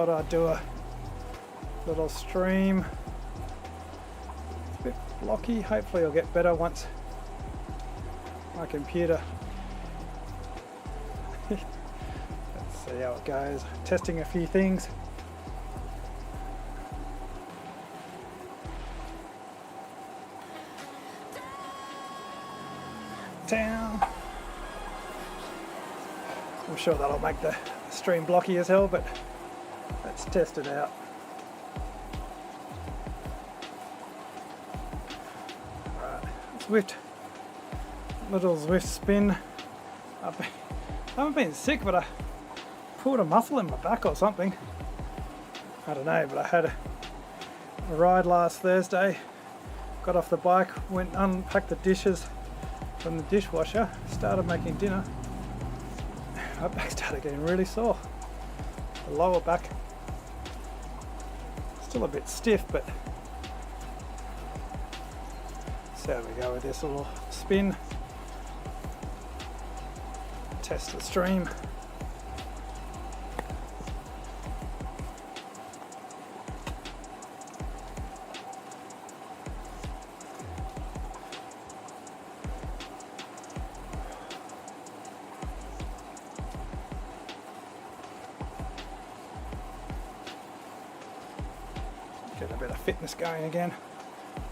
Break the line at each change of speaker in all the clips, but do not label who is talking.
thought I'd do a little stream. It's a bit blocky. Hopefully it'll get better once my computer. Let's see how it goes. Testing a few things. Down. I'm sure that'll make the stream blocky as hell, but let's test it out. Right, Zwift, little Zwift spin. I haven't been sick, but I pulled a muscle in my back or something. I don't know, but I had a ride last Thursday, got off the bike, went unpacked the dishes from the dishwasher, started making dinner. My back started getting really sore. The lower back still a bit stiff, but see how we go with this little spin. Test the stream. Get a bit of fitness going again.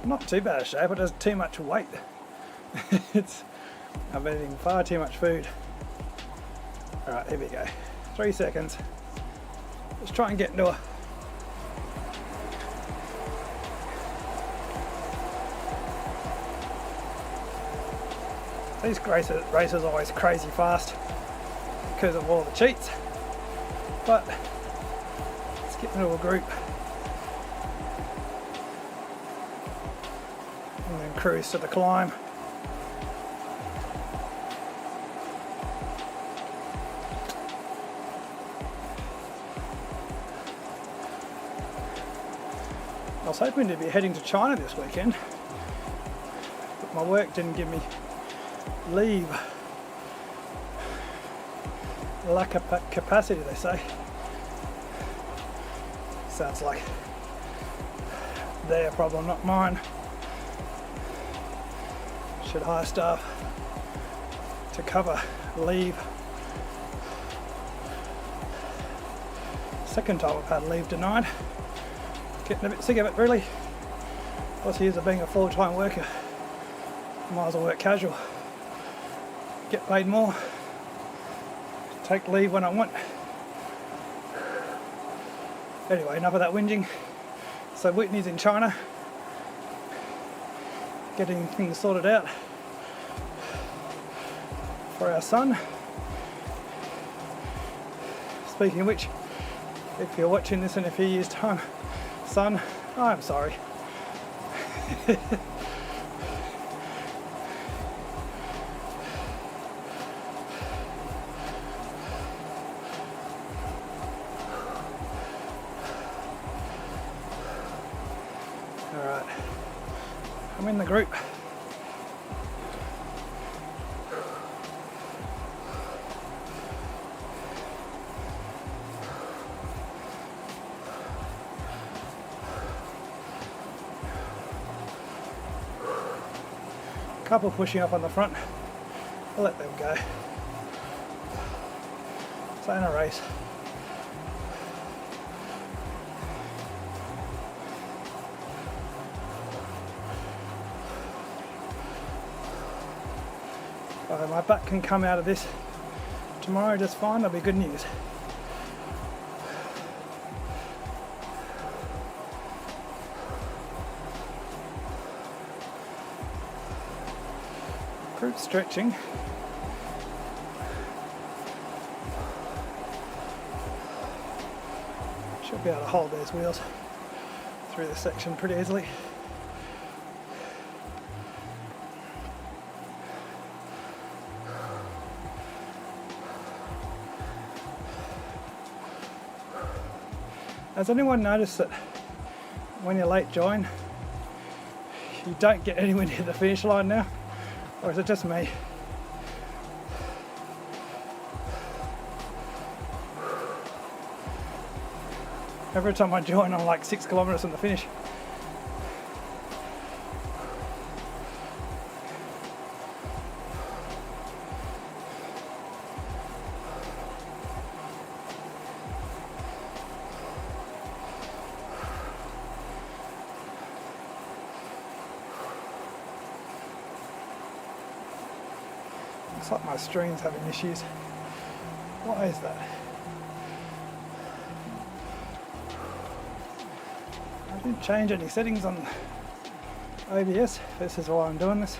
Not too bad a shape, but there's too much weight. I'm eating far too much food. Alright, here we go. 3 seconds. Let's try and get into a these races are always crazy fast because of all the cheats. But let's get into a group. And then cruise to the climb. I was hoping to be heading to China this weekend, but my work didn't give me leave. Lack of capacity, they say. Sounds like their problem, not mine. Should hire staff to cover leave. Second time I've had leave denied. Getting a bit sick of it, really. Plus years of being a full-time worker. Might as well work casual. Get paid more. Take leave when I want. Anyway, enough of that whinging. So Whitney's in China, getting things sorted out for our son. Speaking of which, if you're watching this in a few years' time, son, I'm sorry. Alright, I'm in the group. Couple pushing up on the front. I'll let them go. It's in a race. My back can come out of this tomorrow just fine. That'll be good news. Group stretching. Should be able to hold these wheels through this section pretty easily. Has anyone noticed that when you late join, you don't get anywhere near the finish line now? Or is it just me? Every time I join, I'm like 6 kilometers from the finish. Looks like my stream's having issues. Why is that? I didn't change any settings on OBS. This is why I'm doing this.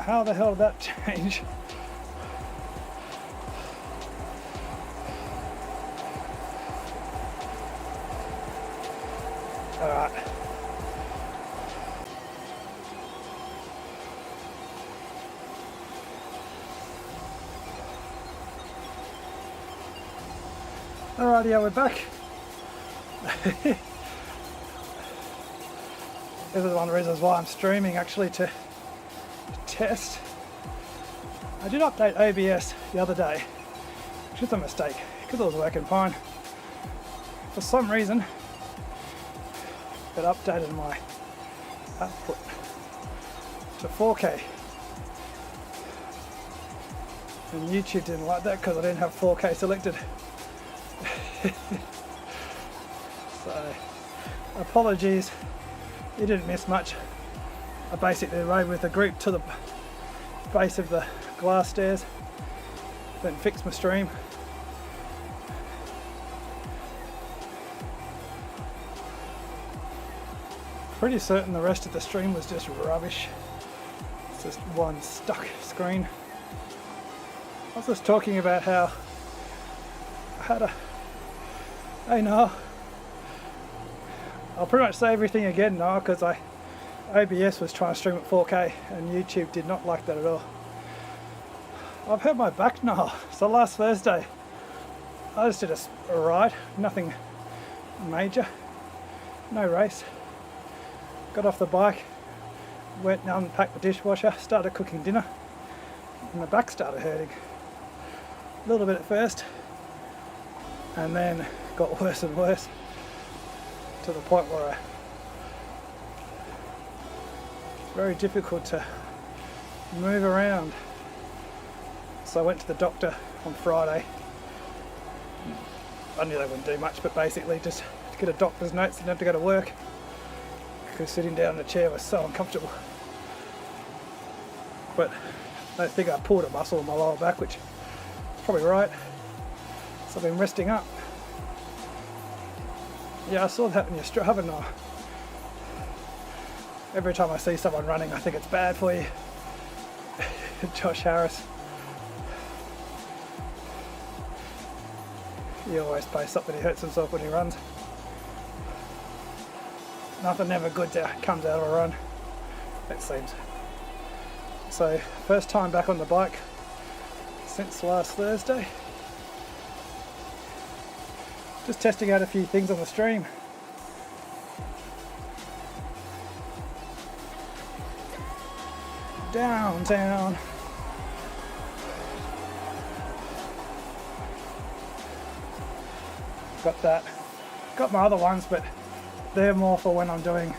How the hell did that change? Alright. Alright, yeah, we're back. This is one of the reasons why I'm streaming, actually, to test. I did update OBS the other day, which was a mistake because it was working fine. For some reason, it updated my output to 4K, and YouTube didn't like that because I didn't have 4K selected. So, apologies, you didn't miss much. I basically rode with the group to the base of the glass stairs, then fixed my stream. Pretty certain the rest of the stream was just rubbish. It's just one stuck screen. I was just talking about how I had a... Hey, no. I'll pretty much say everything again now because OBS was trying to stream at 4K and YouTube did not like that at all. I've hurt my back now. So last Thursday I just did a ride, nothing major, no race. Got off the bike, went and unpacked the dishwasher, started cooking dinner, and my back started hurting. A little bit at first, and then got worse and worse to the point where very difficult to move around. So I went to the doctor on Friday. I knew they wouldn't do much, but basically just to get a doctor's notes and have to go to work because sitting down in a chair was so uncomfortable. But I think I pulled a muscle in my lower back, which is probably right. So I've been resting up. Yeah, I saw that in your Strava now. Every time I see someone running, I think it's bad for you. Josh Harris. He always posts up that he hurts himself when he runs. Nothing ever good comes out of a run, it seems. So, first time back on the bike since last Thursday. Just testing out a few things on the stream. Downtown. Got that. Got my other ones, but they're more for when I'm doing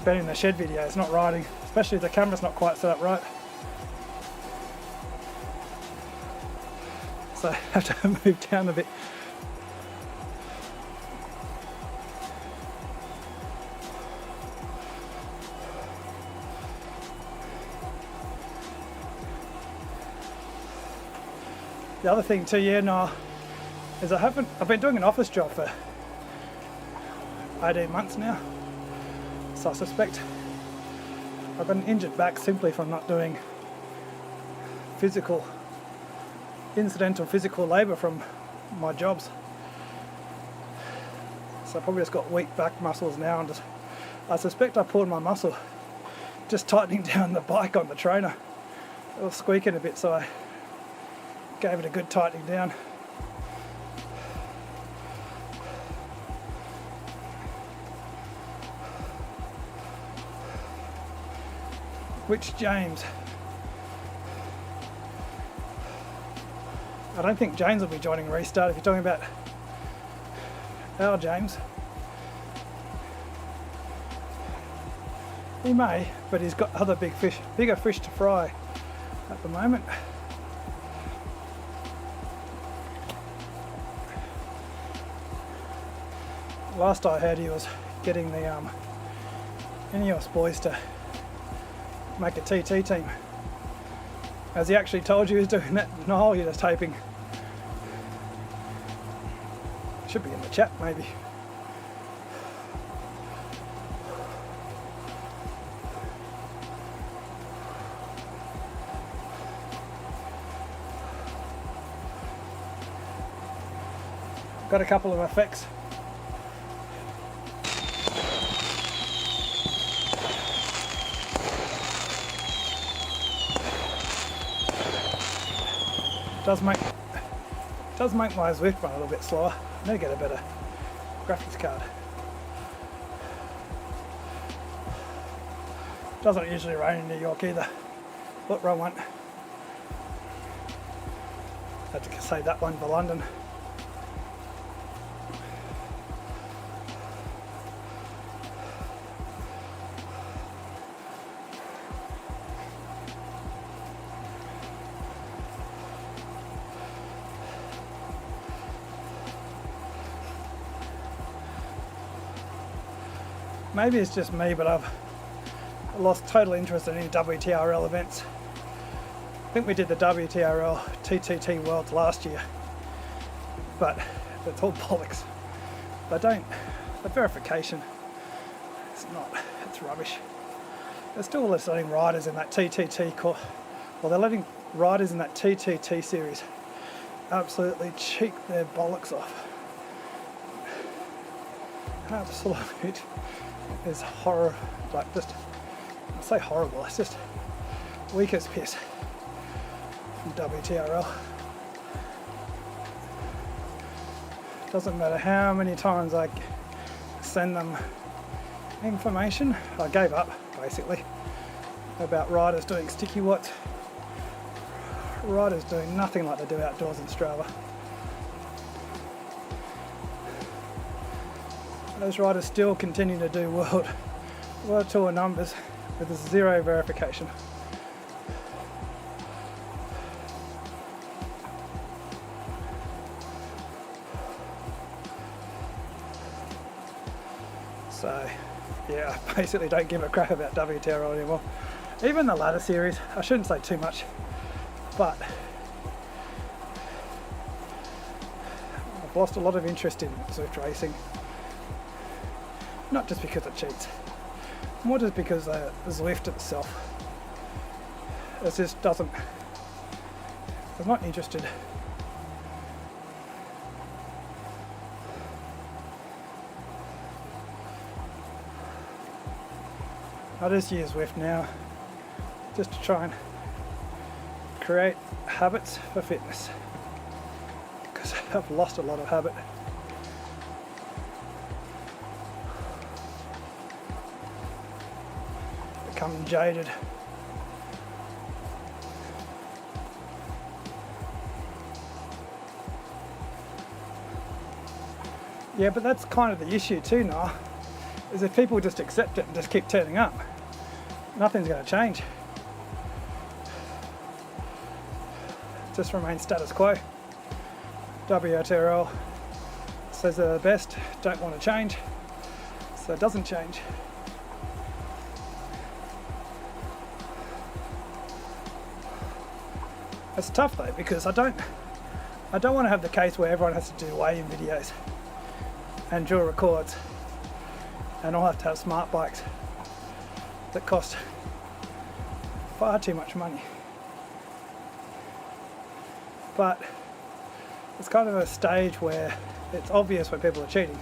being in the shed videos, not riding, especially if the camera's not quite set up right. So I have to move down a bit. The other thing too, yeah, no, is I've been doing an office job for 18 months now, so I suspect I've got an injured back simply from not doing incidental physical labour from my jobs. So I probably just got weak back muscles now and just I suspect I pulled my muscle just tightening down the bike on the trainer. It was squeaking a bit, so I gave it a good tightening down. Which James? I don't think James will be joining Restart if you're talking about our James. He may, but he's got other bigger fish to fry at the moment. Last I heard, he was getting the Ineos boys to make a TT team. Has he actually told you he's doing that? No, you're just hoping. Should be in the chat, maybe. Got a couple of effects. Does make my Zwift run a little bit slower. I need to get a better graphics card. Doesn't usually rain in New York either. What wrong one? Had to save that one for London. Maybe it's just me, but I've lost total interest in any WTRL events. I think we did the WTRL TTT Worlds last year, but it's all bollocks. The verification, it's rubbish. They're still letting riders in that TTT course, well, they're letting riders in that TTT series absolutely cheek their bollocks off. Absolute is horror, like just, I say horrible, it's just weak as piss from WTRL. Doesn't matter how many times I send them information. I gave up basically about riders doing sticky watts. Riders doing nothing like they do outdoors in Strava. Those riders still continue to do world tour numbers with zero verification. So yeah, I basically don't give a crap about WTRL anymore. Even the ladder series, I shouldn't say too much, but I've lost a lot of interest in Zwift racing. Not just because it cheats, more just because the Zwift itself, it just doesn't, I'm not interested. I just use Zwift now just to try and create habits for fitness, because I've lost a lot of habit. Become jaded. Yeah, but that's kind of the issue too now, is if people just accept it and just keep turning up, nothing's going to change. Just remain status quo. WTRL says they're the best, don't want to change, so it doesn't change. It's tough though, because I don't want to have the case where everyone has to do weigh-in videos and drill records, and I'll have to have smart bikes that cost far too much money. But it's kind of a stage where it's obvious when people are cheating.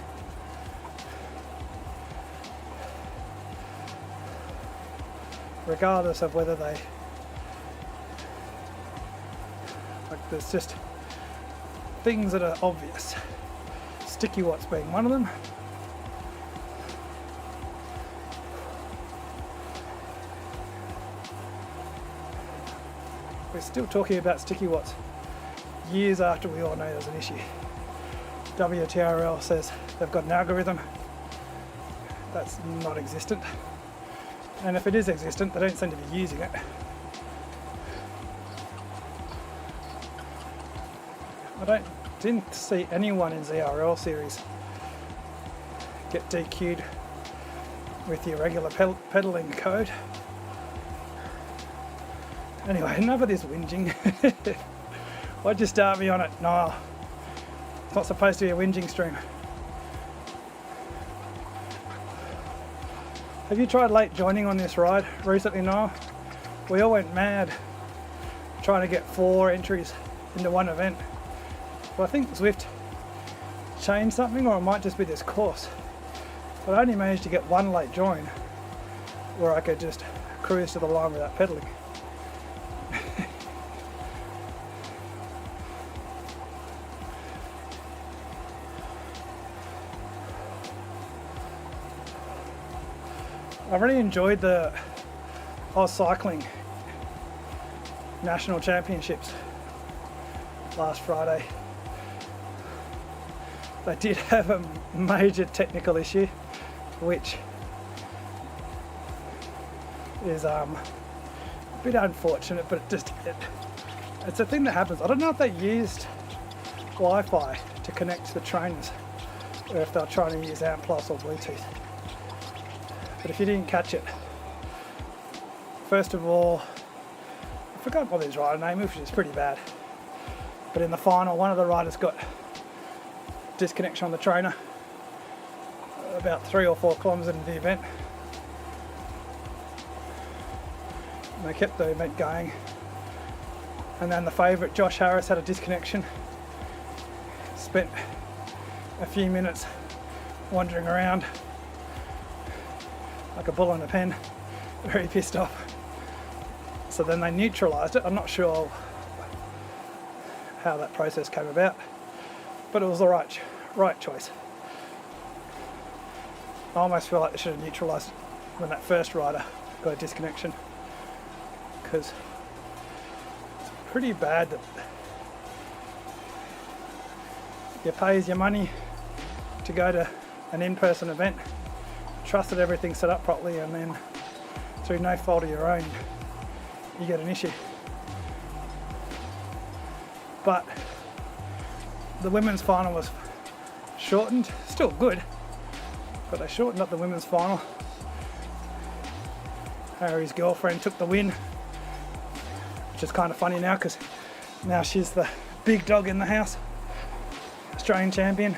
regardless of whether they, like, there's just things that are obvious. Sticky watts being one of them. We're still talking about sticky watts years after we all know there's an issue. WTRL says they've got an algorithm that's not existent, and if it is existent, they don't seem to be using it. Didn't see anyone in ZRL series get DQ'd with the irregular pedaling code. Anyway, enough of this whinging. Why'd you start me on it? No, it's not supposed to be a whinging stream. Have you tried late joining on this ride recently, Noel? We all went mad trying to get 4 entries into one event. Well, I think Zwift changed something, or it might just be this course. But I only managed to get 1 late join where I could just cruise to the line without pedaling. I really enjoyed the Oz Cycling National Championships last Friday. They did have a major technical issue, which is a bit unfortunate, but it's a thing that happens. I don't know if they used Wi-Fi to connect to the trainers, or if they're trying to use AMP Plus or Bluetooth. But if you didn't catch it, first of all, I forgot what his rider name is, which is pretty bad. But in the final, one of the riders got disconnection on the trainer about 3 or 4 kilometres into the event. And they kept the event going. And then the favourite, Josh Harris, had a disconnection. Spent a few minutes wandering around like a bull in a pen, very pissed off. So then they neutralised it. I'm not sure how that process came about, but it was the right choice. I almost feel like they should have neutralised it when that first rider got a disconnection, because it's pretty bad that you pays your money to go to an in-person event, trust that everything's set up properly, and then through no fault of your own you get an issue. But the women's final was shortened, still good, but they shortened up the women's final. Harry's girlfriend took the win, which is kind of funny now, because now she's the big dog in the house, Australian champion.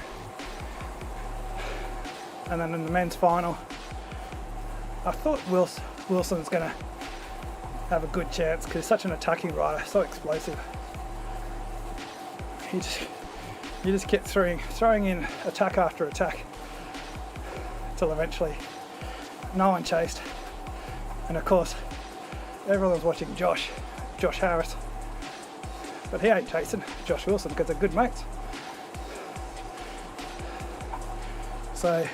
And then in the men's final, I thought Wilson's going to have a good chance, because he's such an attacking rider, so explosive. You just kept throwing in attack after attack until eventually no one chased. And of course, everyone was watching Josh Harris, but he ain't chasing Josh Wilson because they're good mates. So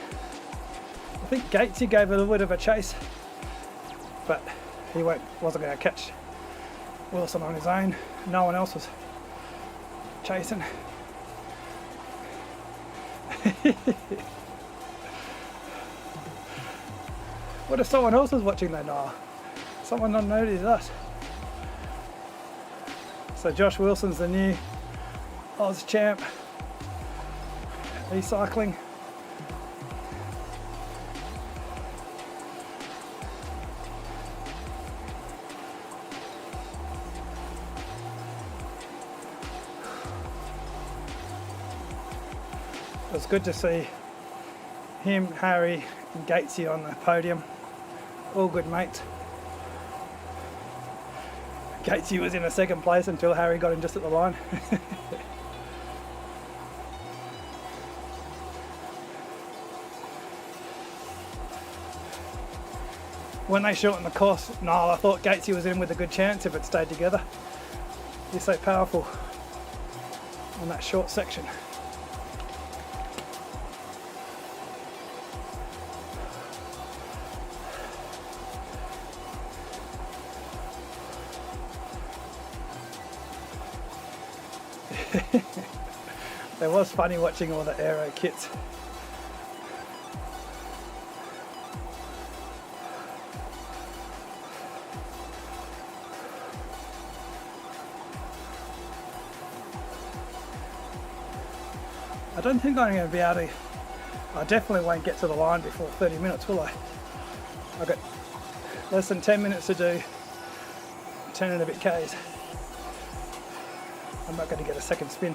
I think Gatesy gave a little bit of a chase, but he wasn't going to catch Wilson on his own. No one else was chasing. What if someone else was watching that? No, someone not noticed us. So Josh Wilson's the new Oz champ, e-cycling. It was good to see him, Harry and Gatesy on the podium, all good mates. Gatesy was in a second place until Harry got him just at the line. when they shortened the course, no, I thought Gatesy was in with a good chance if it stayed together. He's so powerful on that short section. It was funny watching all the aero kits. I don't think I'm going to be able to, I definitely won't get to the line before 30 minutes, will I? I've got less than 10 minutes to do 10 and a bit Ks. I'm not going to get a second spin.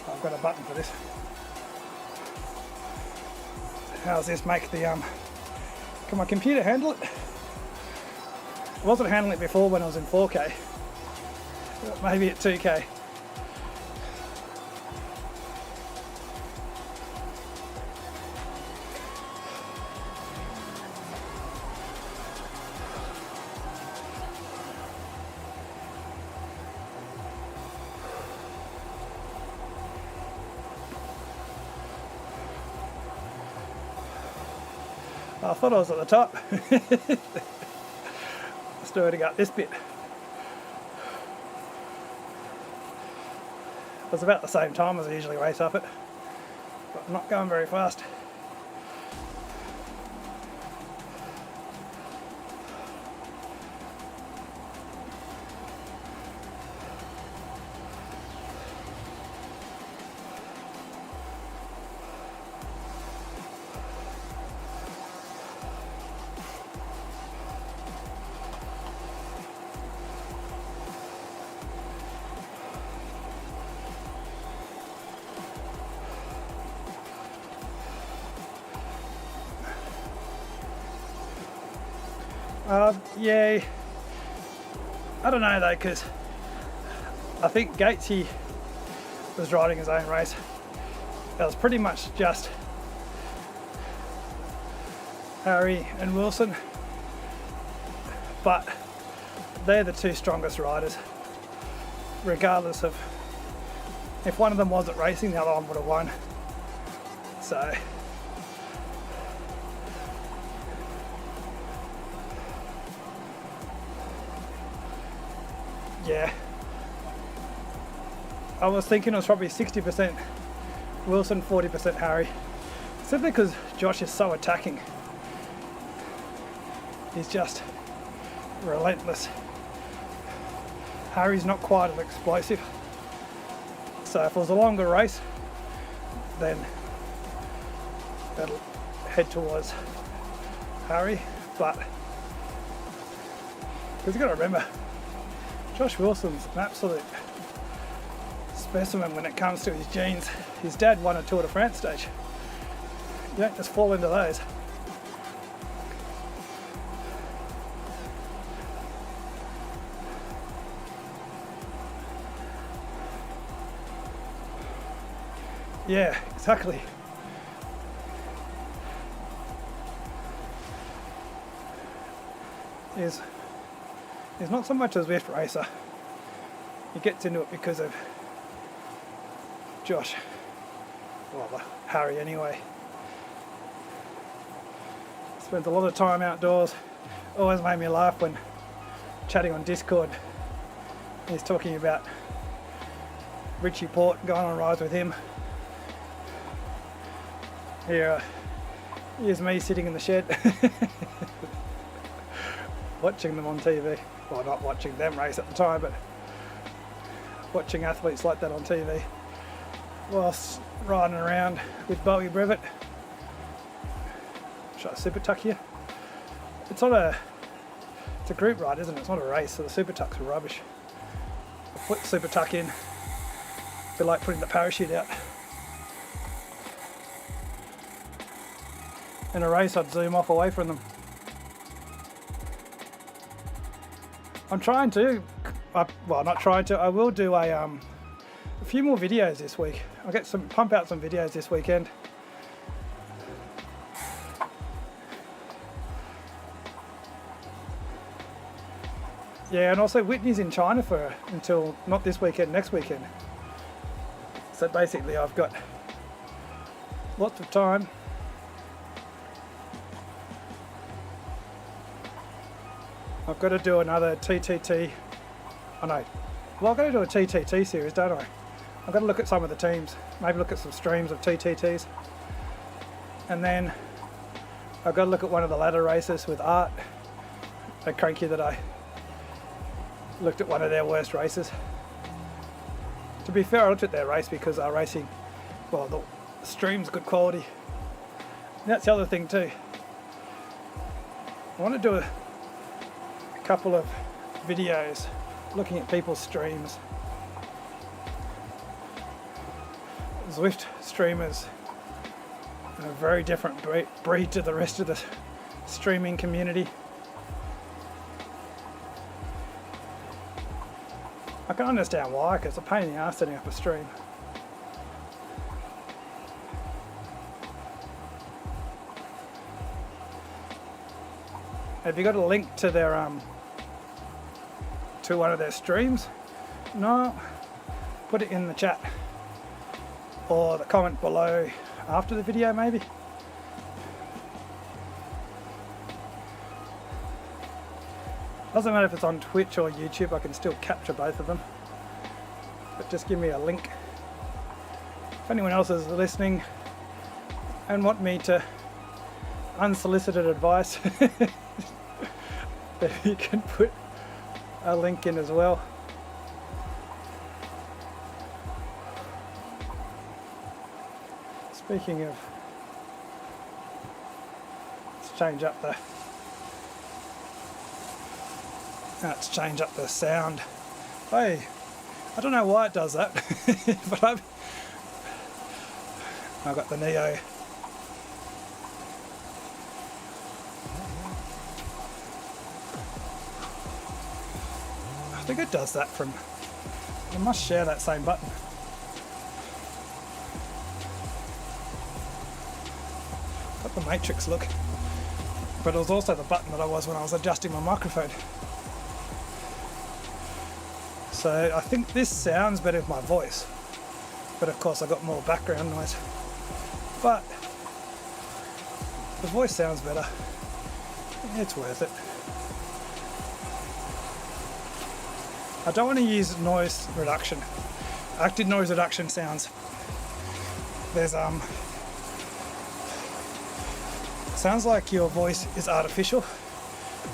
I've got a button for this. How's this make the can my computer handle it? I wasn't handling it before when I was in 4K. Maybe at 2K. I thought I was at the top. Let's do it again, this bit. It was about the same time as I usually race up it, but I'm not going very fast. Yeah, I don't know though, because I think Gatesy was riding his own race. It was pretty much just Harry and Wilson, but they're the two strongest riders. Regardless of if one of them wasn't racing, the other one would have won. So yeah, I was thinking it was probably 60% Wilson, 40% Harry. Simply because Josh is so attacking. He's just relentless. Harry's not quite as explosive. So if it was a longer race, then that'll head towards Harry. But because you've got to remember, Josh Wilson's an absolute specimen when it comes to his genes. His dad won a Tour de France stage. You don't just fall into those. Yeah, exactly. He's not so much a Zwift racer. He gets into it because of Josh. Well, Harry anyway. Spends a lot of time outdoors. Always made me laugh when chatting on Discord. He's talking about Richie Port, going on rides with him. Here's me sitting in the shed watching them on TV. Well, not watching them race at the time, but watching athletes like that on TV whilst riding around with Bowie Brevet. Should I super tuck here? It's a group ride, isn't it? It's not a race, so the super tucks are rubbish. I'll put super tuck in. Be like putting the parachute out. In a race, I'd zoom off away from them. I'm trying to well, not trying to. I will do a few more videos this week. I'll pump out some videos this weekend. Yeah, and also Whitney's in China until not this weekend, next weekend. So basically I've got lots of time. I've got to do another TTT. I know. Well, I've got to do a TTT series, don't I? I've got to look at some of the teams, maybe look at some streams of TTTs. And then I've got to look at one of the ladder races with Art and Cranky that I looked at one of their worst races. To be fair, I looked at their race because our racing, well, the stream's good quality. And that's the other thing too. I want to do a couple of videos looking at people's streams. Zwift streamers are a very different breed to the rest of the streaming community. I can understand why, because it's a pain in the ass setting up a stream. Have you got a link to their to one of their streams? No? Put it in the chat or the comment below after the video maybe. Doesn't matter if it's on Twitch or YouTube, I can still capture both of them. But just give me a link. If anyone else is listening and want me to unsolicited advice, then you can put a link in as well. Speaking of, let's change up the sound. Hey, I don't know why it does that, but I've got the Neo. I think it does that from, I must share that same button. Got the Matrix look, but it was also the button that I was when I was adjusting my microphone. So I think this sounds better with my voice, but of course I got more background noise. But the voice sounds better. It's worth it. I don't want to use noise reduction. Active noise reduction sounds. There's sounds like your voice is artificial.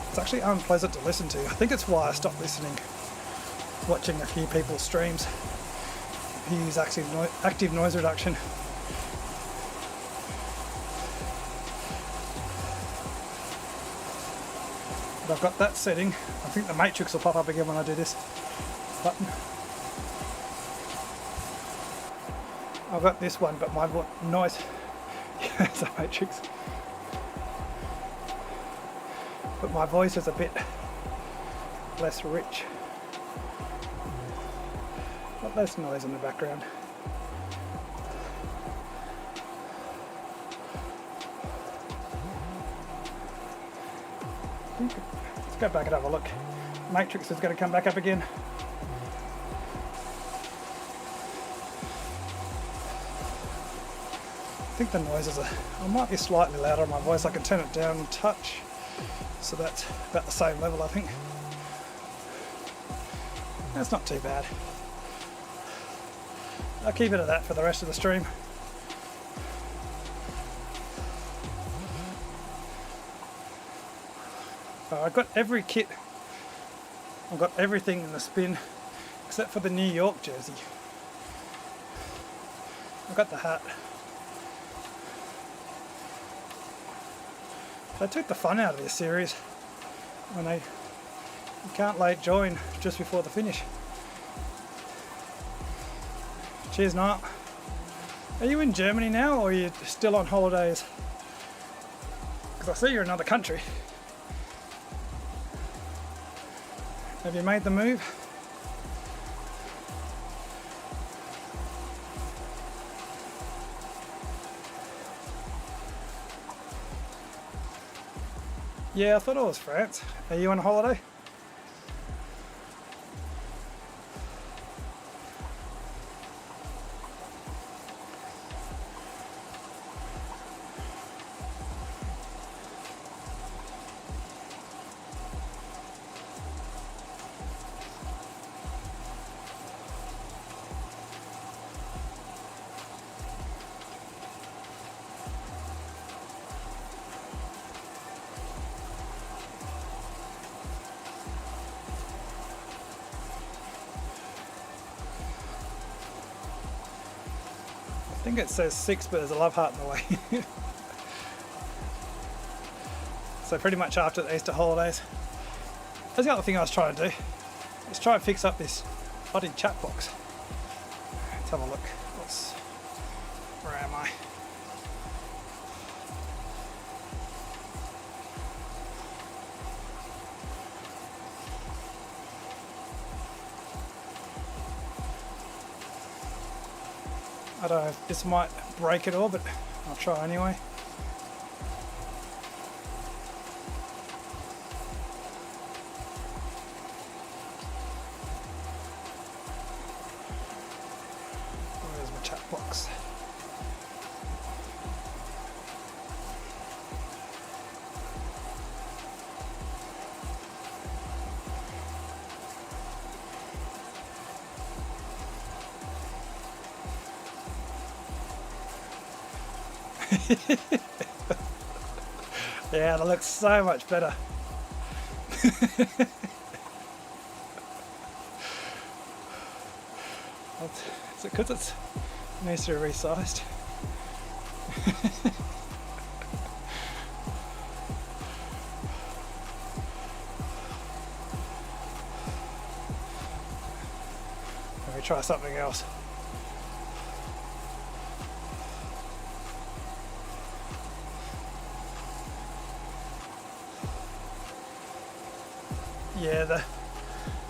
It's actually unpleasant to listen to. I think it's why I stopped listening. Watching a few people's streams who use active noise reduction. But I've got that setting. I think the Matrix will pop up again when I do this button. I've got this one, but my noise, yeah, it's a Matrix. But my voice is a bit less rich. Less noise in the background. Let's go back and have a look. Matrix is going to come back up again. I think the noise is I might be slightly louder on my voice. I can turn it down a touch. So that's about the same level, I think. That's not too bad. I'll keep it at that for the rest of the stream. I've got every kit. I've got everything in the spin except for the New York jersey. I've got the hat. I took the fun out of this series when you can't late join just before the finish. Cheers, Nat. Are you in Germany now, or are you still on holidays? Because I see you're in another country. Have you made the move? Yeah, I thought it was France. Are you on holiday? I think it says 6, but there's a love heart in the way. So pretty much after the Easter holidays. That's the other thing I was trying to do. Let's try and fix up this bloody chat box. Let's have a look. Where am I? I don't know if this might break it all, but I'll try anyway. Where's my chat box? Yeah, that looks so much better. Is it because it needs to be resized? Let me try something else. Yeah,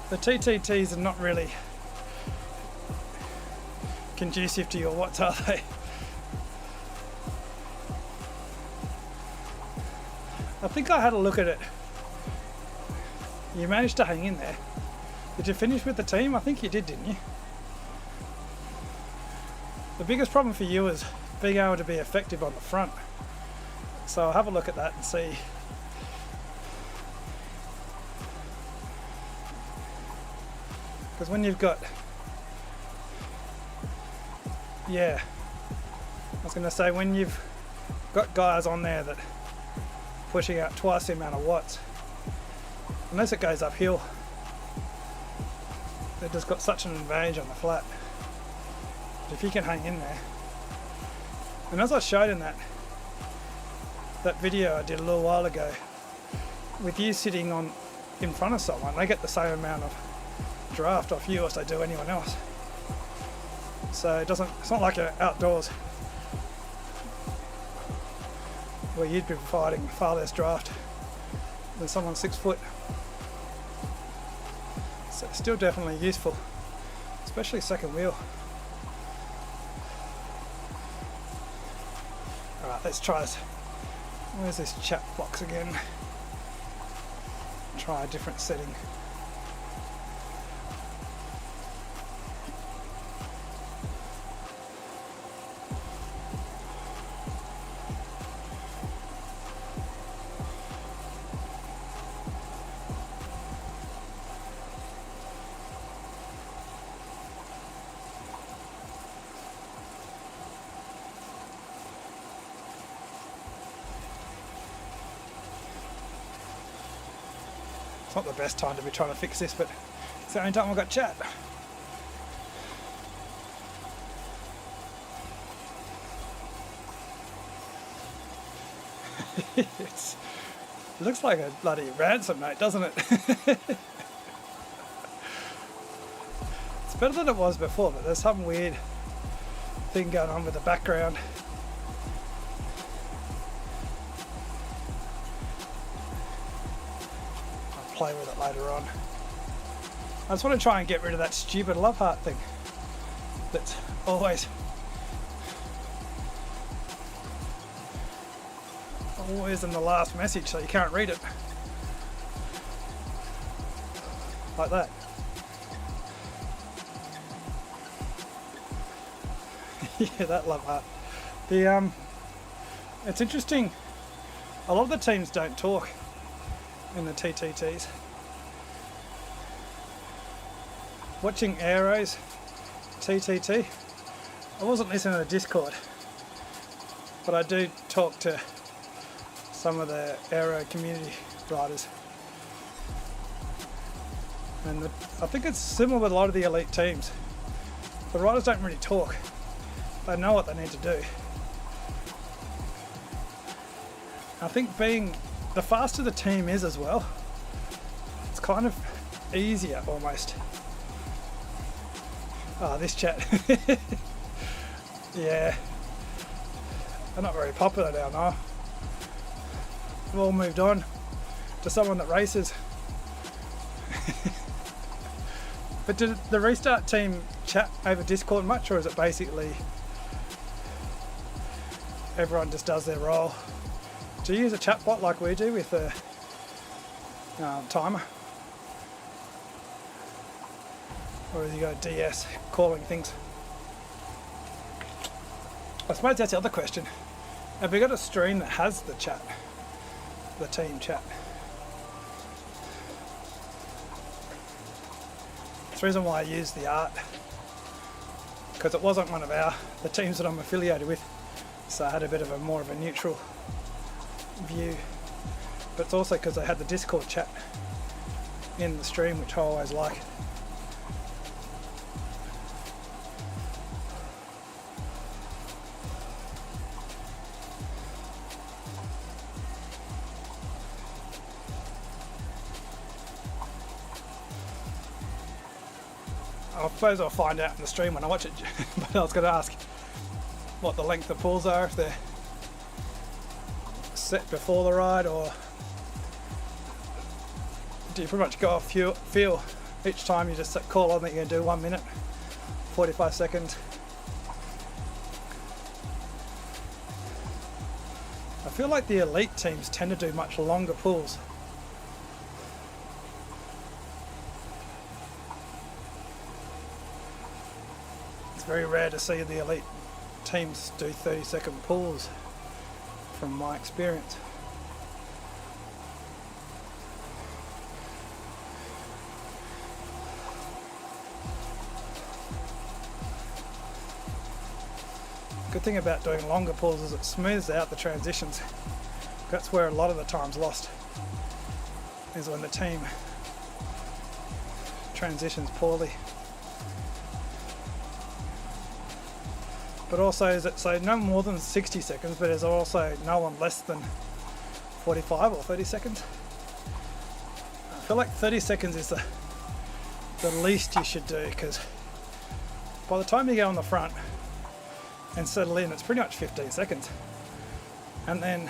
the TTTs are not really conducive to your watts, are they? I think I had a look at it. You managed to hang in there. Did you finish with the team? I think you did, didn't you? The biggest problem for you is being able to be effective on the front. So I'll have a look at that and see. Because when you've got, yeah, I was going to say, when you've got guys on there that pushing out twice the amount of watts, unless it goes uphill, they've just got such an advantage on the flat. But if you can hang in there, and as I showed in that video I did a little while ago, with you sitting on in front of someone, they get the same amount of draft off you as they do anyone else. So it's not like you're outdoors where you'd be providing far less draft than someone 6 foot. So it's still definitely useful, especially second wheel. Alright, let's try this. Where's this chat box again? Try a different setting. It's not the best time to be trying to fix this, but it's the only time I've got chat. It looks like a bloody ransom note, doesn't it? It's better than it was before, but there's some weird thing going on with the background. Play with it later on. I just want to try and get rid of that stupid love heart thing that's always always in the last message, so you can't read it. Like that. Yeah, that love art. It's interesting. A lot of the teams don't talk in the TTTs. Watching Aero's TTT, I wasn't listening to Discord, but I do talk to some of the Aero community riders. And I think it's similar with a lot of the elite teams. The riders don't really talk. They know what they need to do. I think being the faster the team is as well, it's kind of easier almost. Oh, this chat. Yeah. They're not very popular now, no. We've all moved on to someone that races. But did the restart team chat over Discord much, or is it basically everyone just does their role? Do you use a chat bot like we do with a timer? Or have you got a DS calling things? I suppose that's the other question. Have we got a stream that has the chat? The team chat? That's the reason why I used the art. Because it wasn't one of the teams that I'm affiliated with. So I had a bit of a more of a neutral view. But it's also because I had the Discord chat in the stream, which I always like. I suppose I'll find out in the stream when I watch it. But I was going to ask what the length of pulls are, if they're set before the ride, or do you pretty much go off feel each time you just call on that you're going to do 1 minute, 45 seconds. I feel like the elite teams tend to do much longer pulls. Very rare to see the elite teams do 30-second pulls, from my experience. Good thing about doing longer pulls is it smooths out the transitions. That's where a lot of the time's lost, is when the team transitions poorly. But also, is it so no more than 60 seconds, but is also no one less than 45 or 30 seconds? I feel like 30 seconds is the least you should do, because by the time you get on the front and settle in, it's pretty much 15 seconds. And then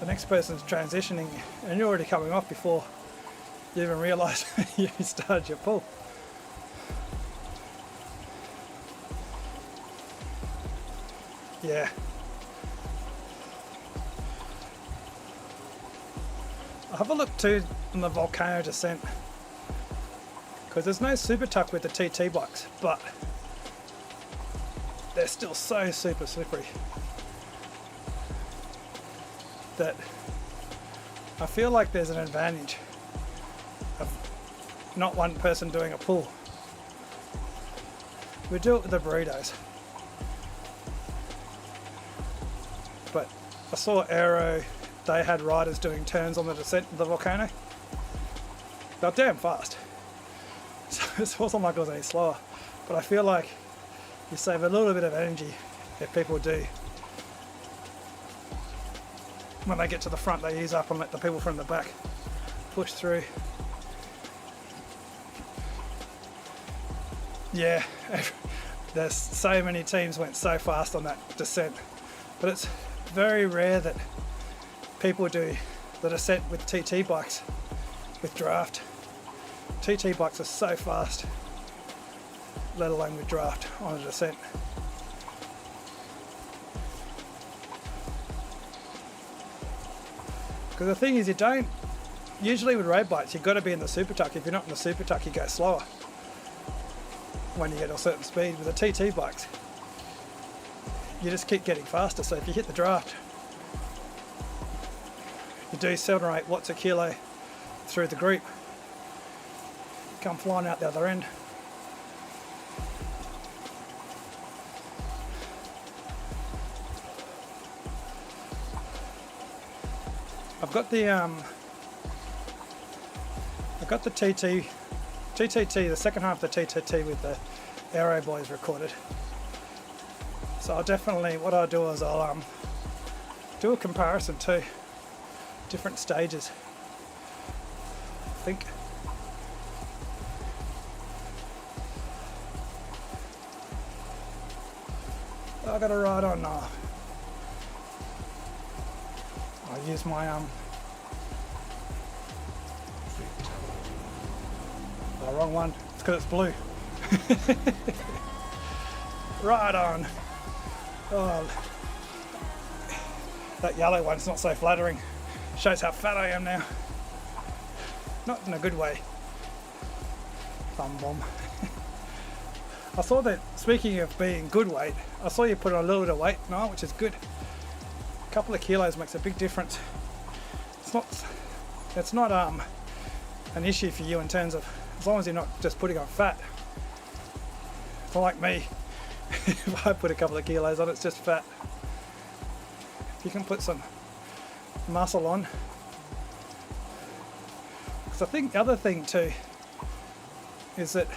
the next person's transitioning and you're already coming off before you even realise you started your pull. Yeah. I'll have a look too on the volcano descent, because there's no super tuck with the TT bikes, but they're still so super slippery that I feel like there's an advantage of not one person doing a pull. We do it with the burritos. But I saw Aero, they had riders doing turns on the descent of the volcano. They're damn fast. So it wasn't like it was any slower. But I feel like you save a little bit of energy if people do. When they get to the front, they ease up and let the people from the back push through. Yeah, there's so many teams went so fast on that descent. But it's very rare that people do the descent with TT bikes with draft. TT bikes are so fast, let alone with draft on a descent. Because the thing is, you don't, usually with road bikes, you've got to be in the super tuck. If you're not in the super tuck, you go slower when you get a certain speed. With the TT bikes, you just keep getting faster. So if you hit the draft, you do 7 or 8 watts a kilo through the group, come flying out the other end. I've got the TTT, the second half of the TTT with the Aero Boys recorded. So I'll definitely, what I'll do is I'll do a comparison to different stages. I think I got to ride on. I'll use my oh, wrong one. It's because it's blue. Right on. Oh, that yellow one's not so flattering. Shows how fat I am now. Not in a good way. Thumb bomb. I saw that, speaking of being good weight, I saw you put on a little bit of weight now, which is good. A couple of kilos makes a big difference. It's not an issue for you in terms of, as long as you're not just putting on fat. It's not like me. If I put a couple of kilos on, it's just fat. If you can put some muscle on. Because I think the other thing too is that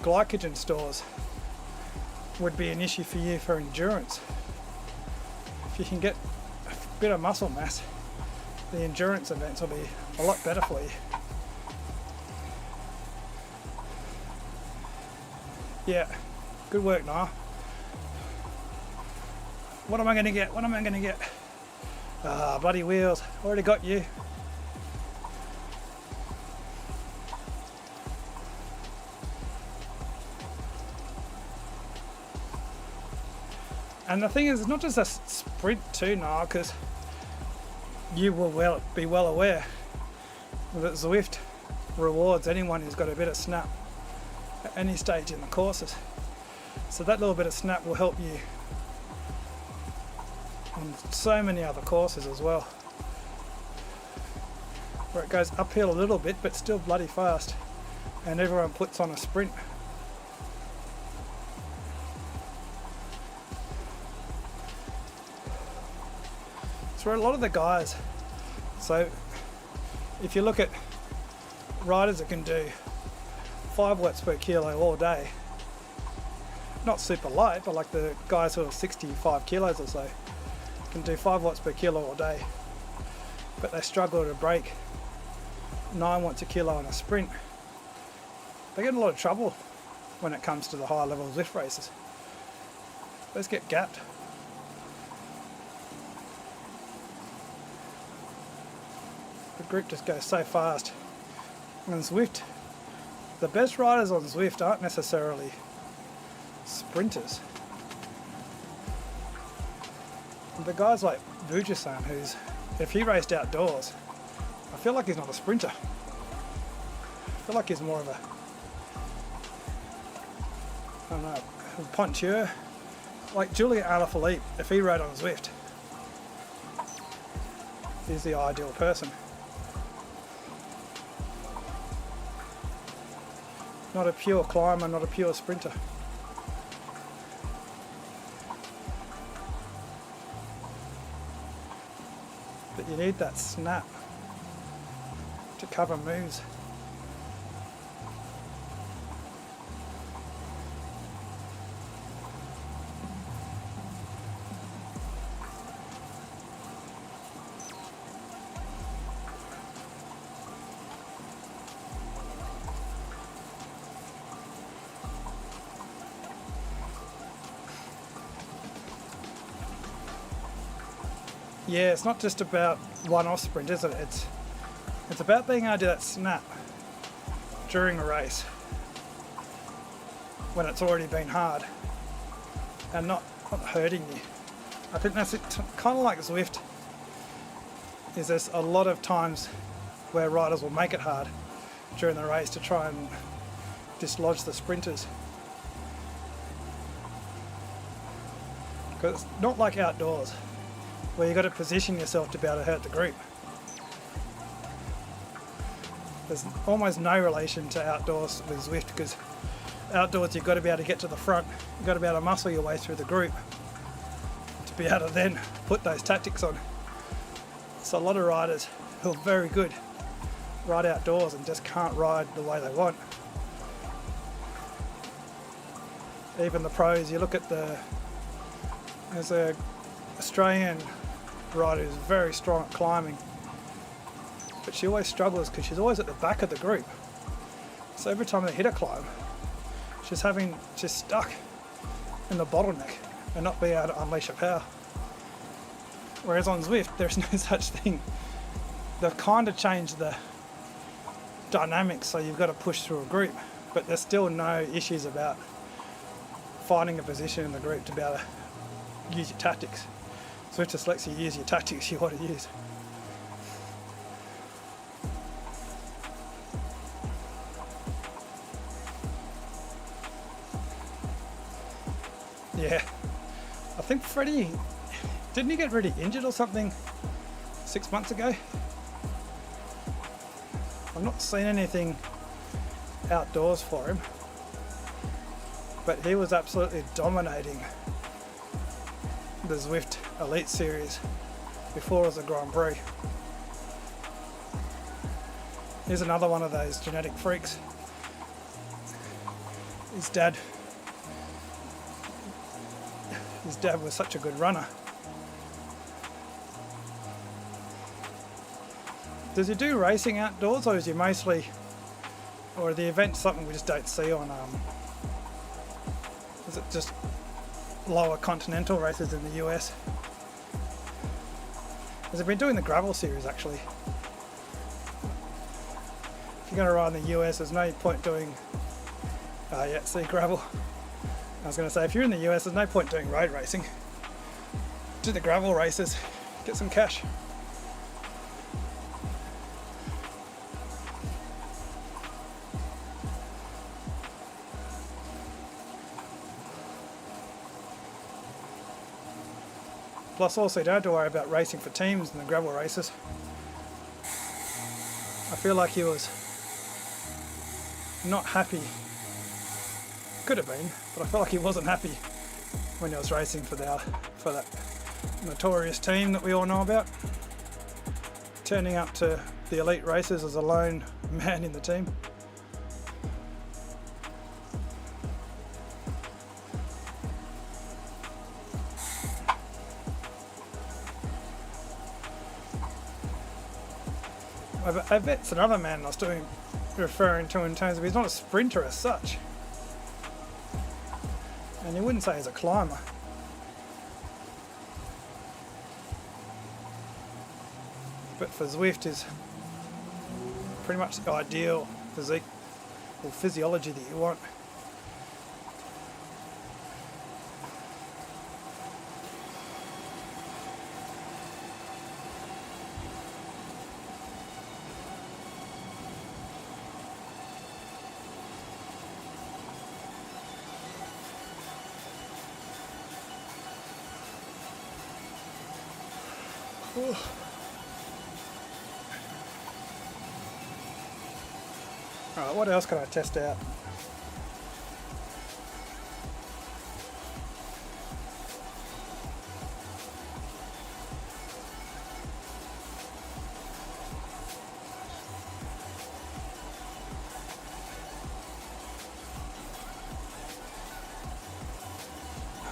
glycogen stores would be an issue for you for endurance. If you can get a bit of muscle mass, the endurance events will be a lot better for you. Yeah, good work, Niall. What am I going to get? What am I going to get? Ah, bloody wheels. Already got you. And the thing is, it's not just a sprint too, Niall, because you will be well aware that Zwift rewards anyone who's got a bit of snap at any stage in the courses. So that little bit of snap will help you on so many other courses as well, where it goes uphill a little bit but still bloody fast, and everyone puts on a sprint. So a lot of the guys, so if you look at riders that can do 5 watts per kilo all day, not super light, but like the guys who are 65 kilos or so, can do 5 watts per kilo all day, but they struggle to break 9 watts a kilo in a sprint. They get in a lot of trouble when it comes to the higher level Zwift races. Those get gapped. The group just goes so fast. And Zwift, the best riders on Zwift aren't necessarily sprinters. The guys like Vujasan, who's, if he raced outdoors, I feel like he's not a sprinter. I feel like he's more of a, I don't know, a ponteur. Like Julian Alaphilippe, if he rode on Zwift, he's the ideal person. Not a pure climber, not a pure sprinter. But you need that snap to cover moves. Yeah, it's not just about one-off sprint, is it? It's about being able to do that snap during a race when it's already been hard and not hurting you. I think that's it. Kind of like Zwift. is there's a lot of times where riders will make it hard during the race to try and dislodge the sprinters. Because it's not like outdoors, where you've got to position yourself to be able to hurt the group. There's almost no relation to outdoors with Zwift, because outdoors you've got to be able to get to the front, you've got to be able to muscle your way through the group to be able to then put those tactics on. So a lot of riders who are very good ride outdoors and just can't ride the way they want. Even the pros, you look at there's an Australian rider who's very strong at climbing, but she always struggles because she's always at the back of the group. So every time they hit a climb, she's stuck in the bottleneck and not being able to unleash her power. Whereas on Zwift, there's no such thing. They've kind of changed the dynamics, so you've got to push through a group, but there's still no issues about finding a position in the group to be able to use your tactics. Zwift just lets you use your tactics you want to use. Yeah, I think Freddie, didn't he get really injured or something 6 months ago? I've not seen anything outdoors for him, but he was absolutely dominating the Zwift Elite Series before it was a Grand Prix. He's another one of those genetic freaks. His dad was such a good runner. Does he do racing outdoors, or is he mostly, or are the events something we just don't see on, is it just lower continental races in the US? Has he been doing the gravel series actually? If you're going to ride in the US, there's no point doing, gravel. I was going to say, if you're in the US, there's no point doing road racing. Do the gravel races, get some cash. Plus also you don't have to worry about racing for teams in the gravel races. I feel like he was not happy. Could have been, but I felt like he wasn't happy when he was racing for that notorious team that we all know about. Turning up to the elite races as a lone man in the team. I bet it's another man I was referring to in terms of he's not a sprinter as such. And you wouldn't say he's a climber. But for Zwift is pretty much the ideal physique or physiology that you want. Alright, what else can I test out?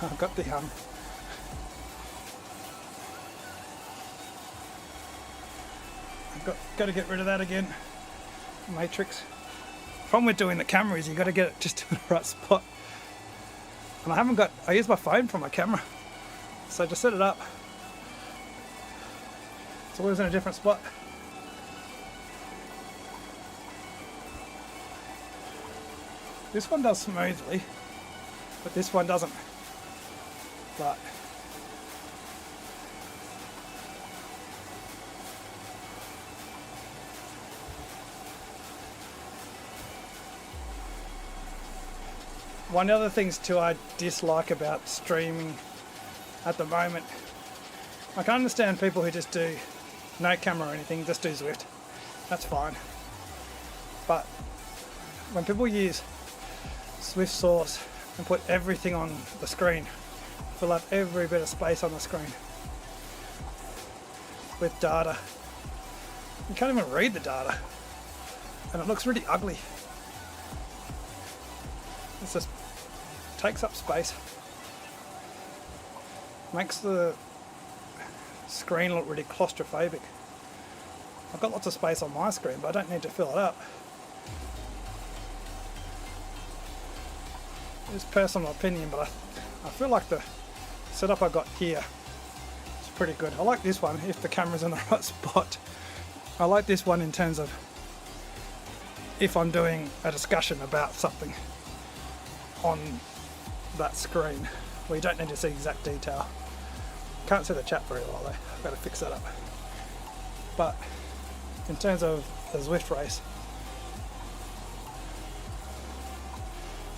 I've got the got to get rid of that again. Matrix. Problem with doing the camera is you got to get it just in the right spot. And I use my phone for my camera. So to set it up, it's always in a different spot. This one does smoothly, but this one doesn't. But One of the things too I dislike about streaming at the moment, I can understand people who just do no camera or anything, just do Zwift. That's fine. But when people use Zwift Source and put everything on the screen, fill up every bit of space on the screen with data, you can't even read the data, and it looks really ugly. It just takes up space, makes the screen look really claustrophobic. I've got lots of space on my screen, but I don't need to fill it up. It's personal opinion, but I feel like the setup I got here is pretty good. I like this one if the camera's in the right spot. I like this one in terms of if I'm doing a discussion about something on that screen where you don't need to see exact detail. Can't see the chat very well though, I've got to fix that up. But in terms of the Zwift race,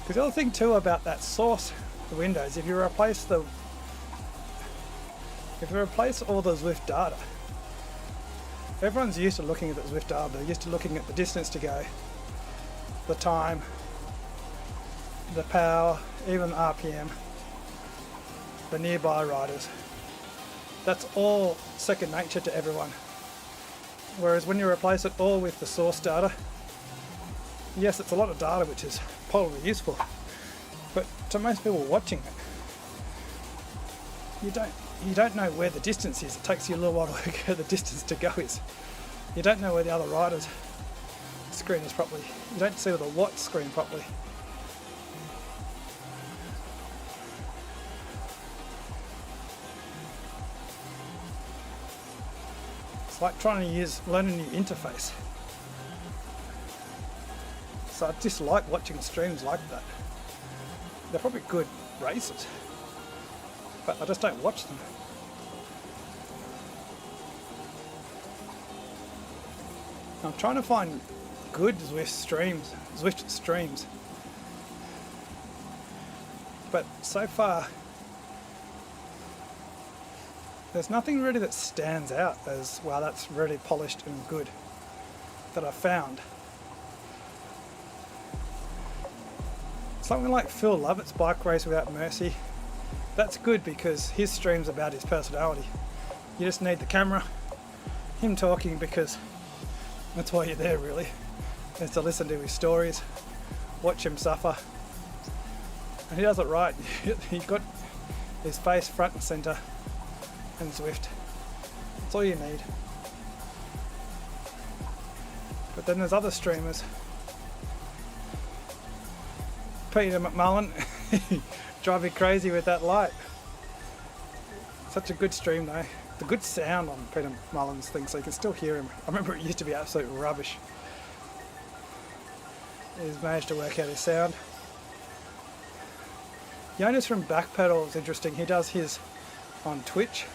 because the other thing too about that source windows, if you replace all the Zwift data, everyone's used to looking at the Zwift data. They're used to looking at the distance to go, the time, the power, even the RPM, the nearby riders. That's all second nature to everyone. Whereas when you replace it all with the source data, yes, it's a lot of data which is probably useful, but to most people watching it, you don't know where the distance is. It takes you a little while to work out the distance to go is. You don't know where the other rider's screen is properly. You don't see the watch screen properly. It's like trying to learn a new interface. So I dislike watching streams like that. They're probably good races, but I just don't watch them. I'm trying to find good Zwift streams, but so far there's nothing really that stands out as, wow, that's really polished and good that I've found. Something like Phil Lovett's Bike Race Without Mercy, that's good because his stream's about his personality. You just need the camera, him talking, because that's why you're there really, is to listen to his stories, watch him suffer. And he does it right. He's got his face front and centre and Zwift. That's all you need. But then there's other streamers. Peter McMullen, drive me crazy with that light. Such a good stream though. The good sound on Peter McMullen's thing, so you can still hear him. I remember it used to be absolute rubbish. He's managed to work out his sound. Jonas from Backpedal is interesting. He does his on Twitch,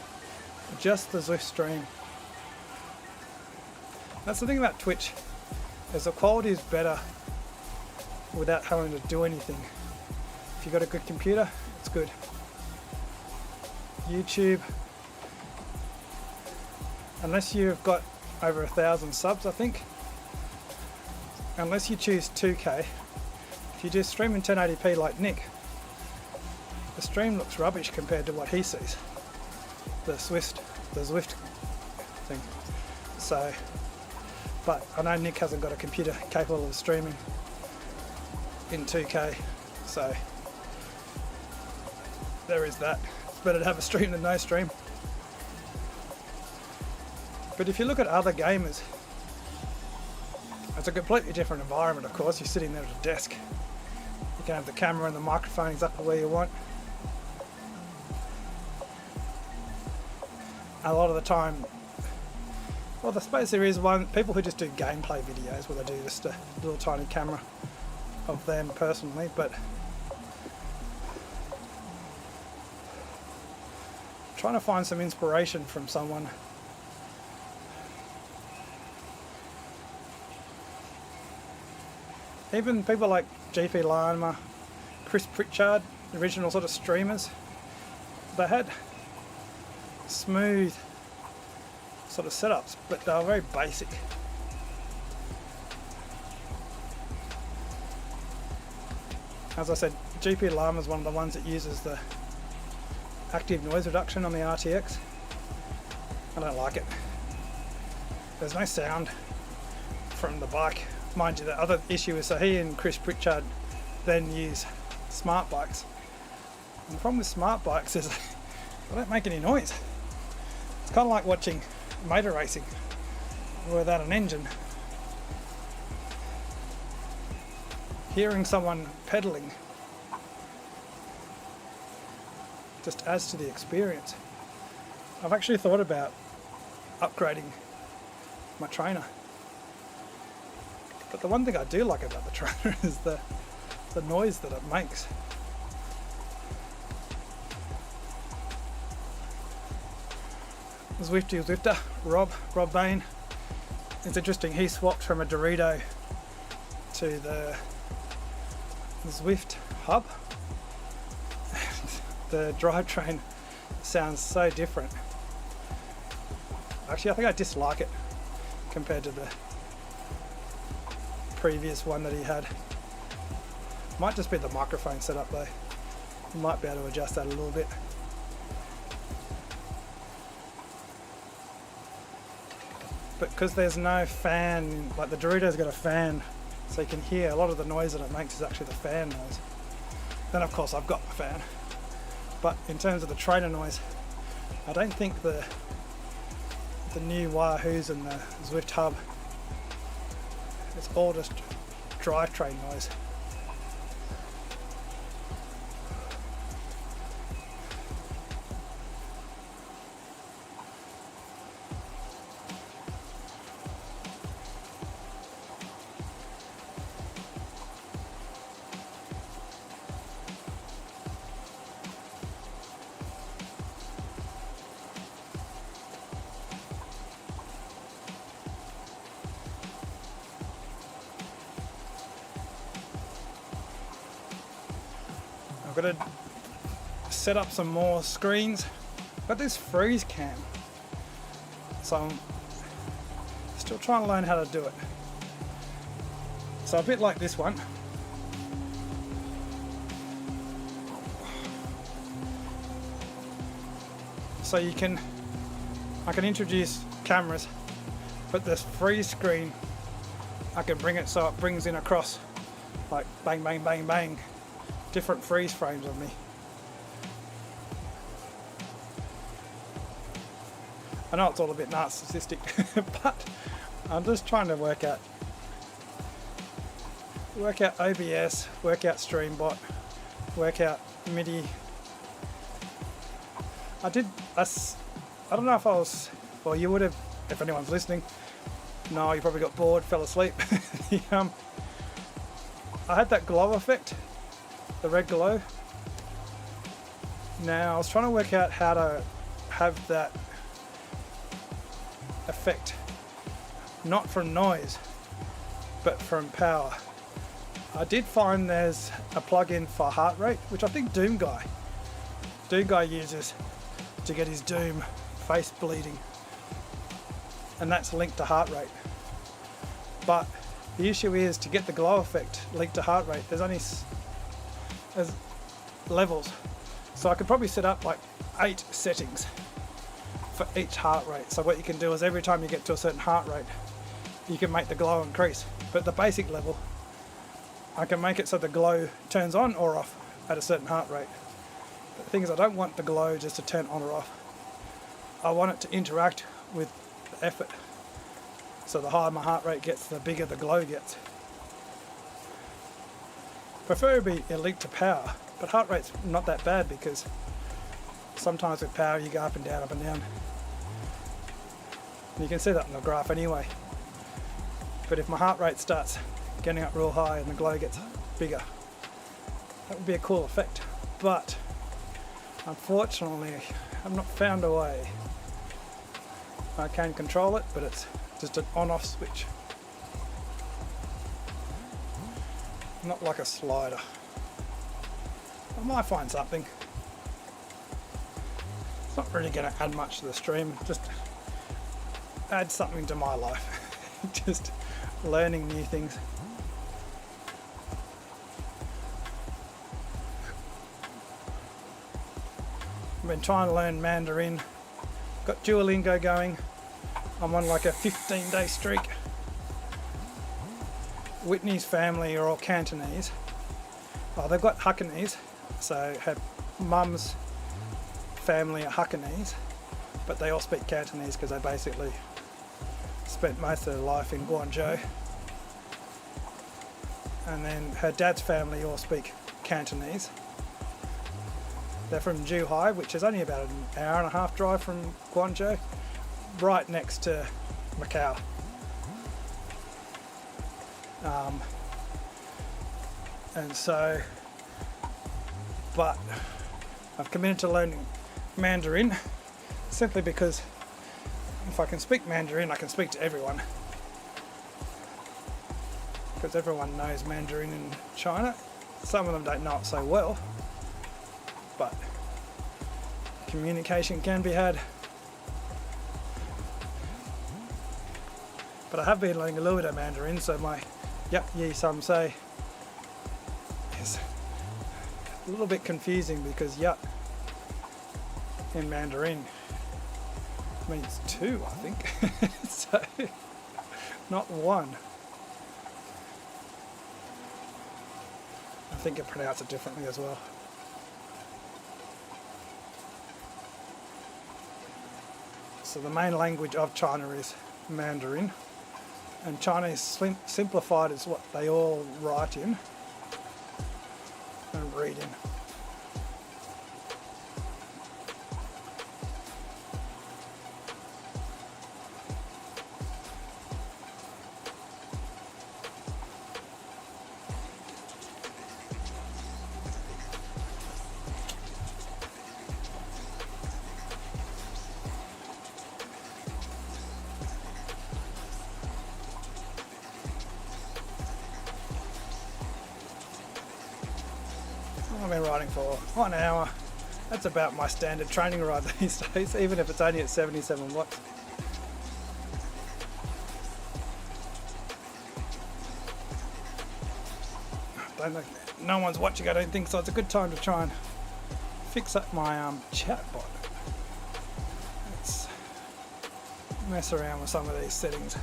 just the Zwift stream. That's the thing about Twitch, is the quality is better without having to do anything. If you've got a good computer, it's good. YouTube, unless you've got over 1,000 subs, I think, unless you choose 2K, if you just stream in 1080p like Nick, the stream looks rubbish compared to what he sees. The Zwift thing. So, but I know Nick hasn't got a computer capable of streaming in 2K, so there is that. It's better to have a stream than no stream. But if you look at other gamers, it's a completely different environment, of course. You're sitting there at a desk. You can have the camera and the microphone exactly where you want. A lot of the time, well, I suppose there is people who just do gameplay videos where they do just a little tiny camera of them personally, but trying to find some inspiration from someone. Even people like GP Lima, Chris Pritchard, the original sort of streamers, they had smooth sort of setups, but they were very basic. As I said, GP Llama is one of the ones that uses the active noise reduction on the RTX. I don't like it. There's no sound from the bike. Mind you, the other issue is, so he and Chris Pritchard then use smart bikes. And the problem with smart bikes is they don't make any noise. It's kind of like watching motor racing without an engine. Hearing someone pedaling just adds to the experience. I've actually thought about upgrading my trainer, but the one thing I do like about the trainer is the noise that it makes. Zwifter, Rob Bain. It's interesting, he swapped from a Dorito to the Zwift hub. The drivetrain sounds so different. Actually, I think I dislike it compared to the previous one that he had. Might just be the microphone setup though. You might be able to adjust that a little bit. But because there's no fan, like the Dorito's got a fan, so you can hear a lot of the noise that it makes is actually the fan noise. Then of course I've got my fan. But in terms of the trainer noise, I don't think the new Wahoos and the Zwift hub, it's all just drivetrain noise. I've got to set up some more screens. I've got this freeze cam, so I'm still trying to learn how to do it. So a bit like this one. So I can introduce cameras, but this freeze screen, I can bring it so it brings in across like bang, bang, bang, bang, different freeze frames of me. I know it's all a bit narcissistic, but I'm just trying to work out OBS, work out Streambot, work out MIDI. I don't know if I was, well, you would have, if anyone's listening. No, you probably got bored, fell asleep. I had that glow effect, the red glow. Now I was trying to work out how to have that effect, not from noise, but from power. I did find there's a plugin for heart rate, which I think Doom Guy uses to get his Doom face bleeding, and that's linked to heart rate. But the issue is, to get the glow effect linked to heart rate, there's levels. So I could probably set up like 8 settings for each heart rate. So what you can do is every time you get to a certain heart rate, you can make the glow increase. But the basic level, I can make it so the glow turns on or off at a certain heart rate. But the thing is, I don't want the glow just to turn on or off. I want it to interact with the effort. So the higher my heart rate gets, the bigger the glow gets. Preferably linked to power, but heart rate's not that bad, because sometimes with power you go up and down, up and down. And you can see that in the graph anyway. But if my heart rate starts getting up real high and the glow gets bigger, that would be a cool effect. But unfortunately, I've not found a way. I can control it, but it's just an on-off switch, not like a slider. I might find something. It's not really going to add much to the stream, just add something to my life. Just learning new things. I've been trying to learn Mandarin. Got Duolingo going. I'm on like a 15-day streak. Whitney's family are all Cantonese. Oh, they've got Hakanese, so her mum's family are Hakanese, but they all speak Cantonese because they basically spent most of their life in Guangzhou. And then her dad's family all speak Cantonese. They're from Zhuhai, which is only about an hour and a half drive from Guangzhou, right next to Macau. And so, but I've committed to learning Mandarin simply because if I can speak Mandarin, I can speak to everyone. Because everyone knows Mandarin in China. Some of them don't know it so well, but communication can be had. But I have been learning a little bit of Mandarin, so my yap yi some say is a little bit confusing because yap in Mandarin means two, I think. So not one. I think I pronounce it differently as well. So the main language of China is Mandarin, and Chinese simplified is what they all write in and read in. I've been riding for 1 hour. That's about my standard training ride these days, even if it's only at 77 watts. Don't know, no one's watching, I don't think, so it's a good time to try and fix up my chat bot. Let's mess around with some of these settings.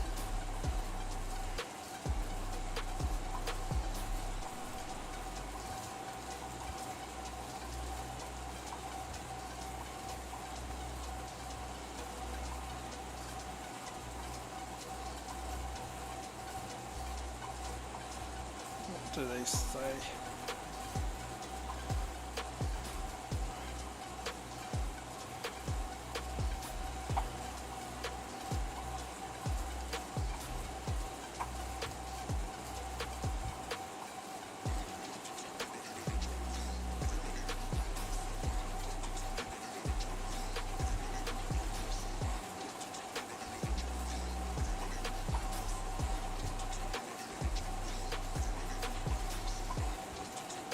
What do they say?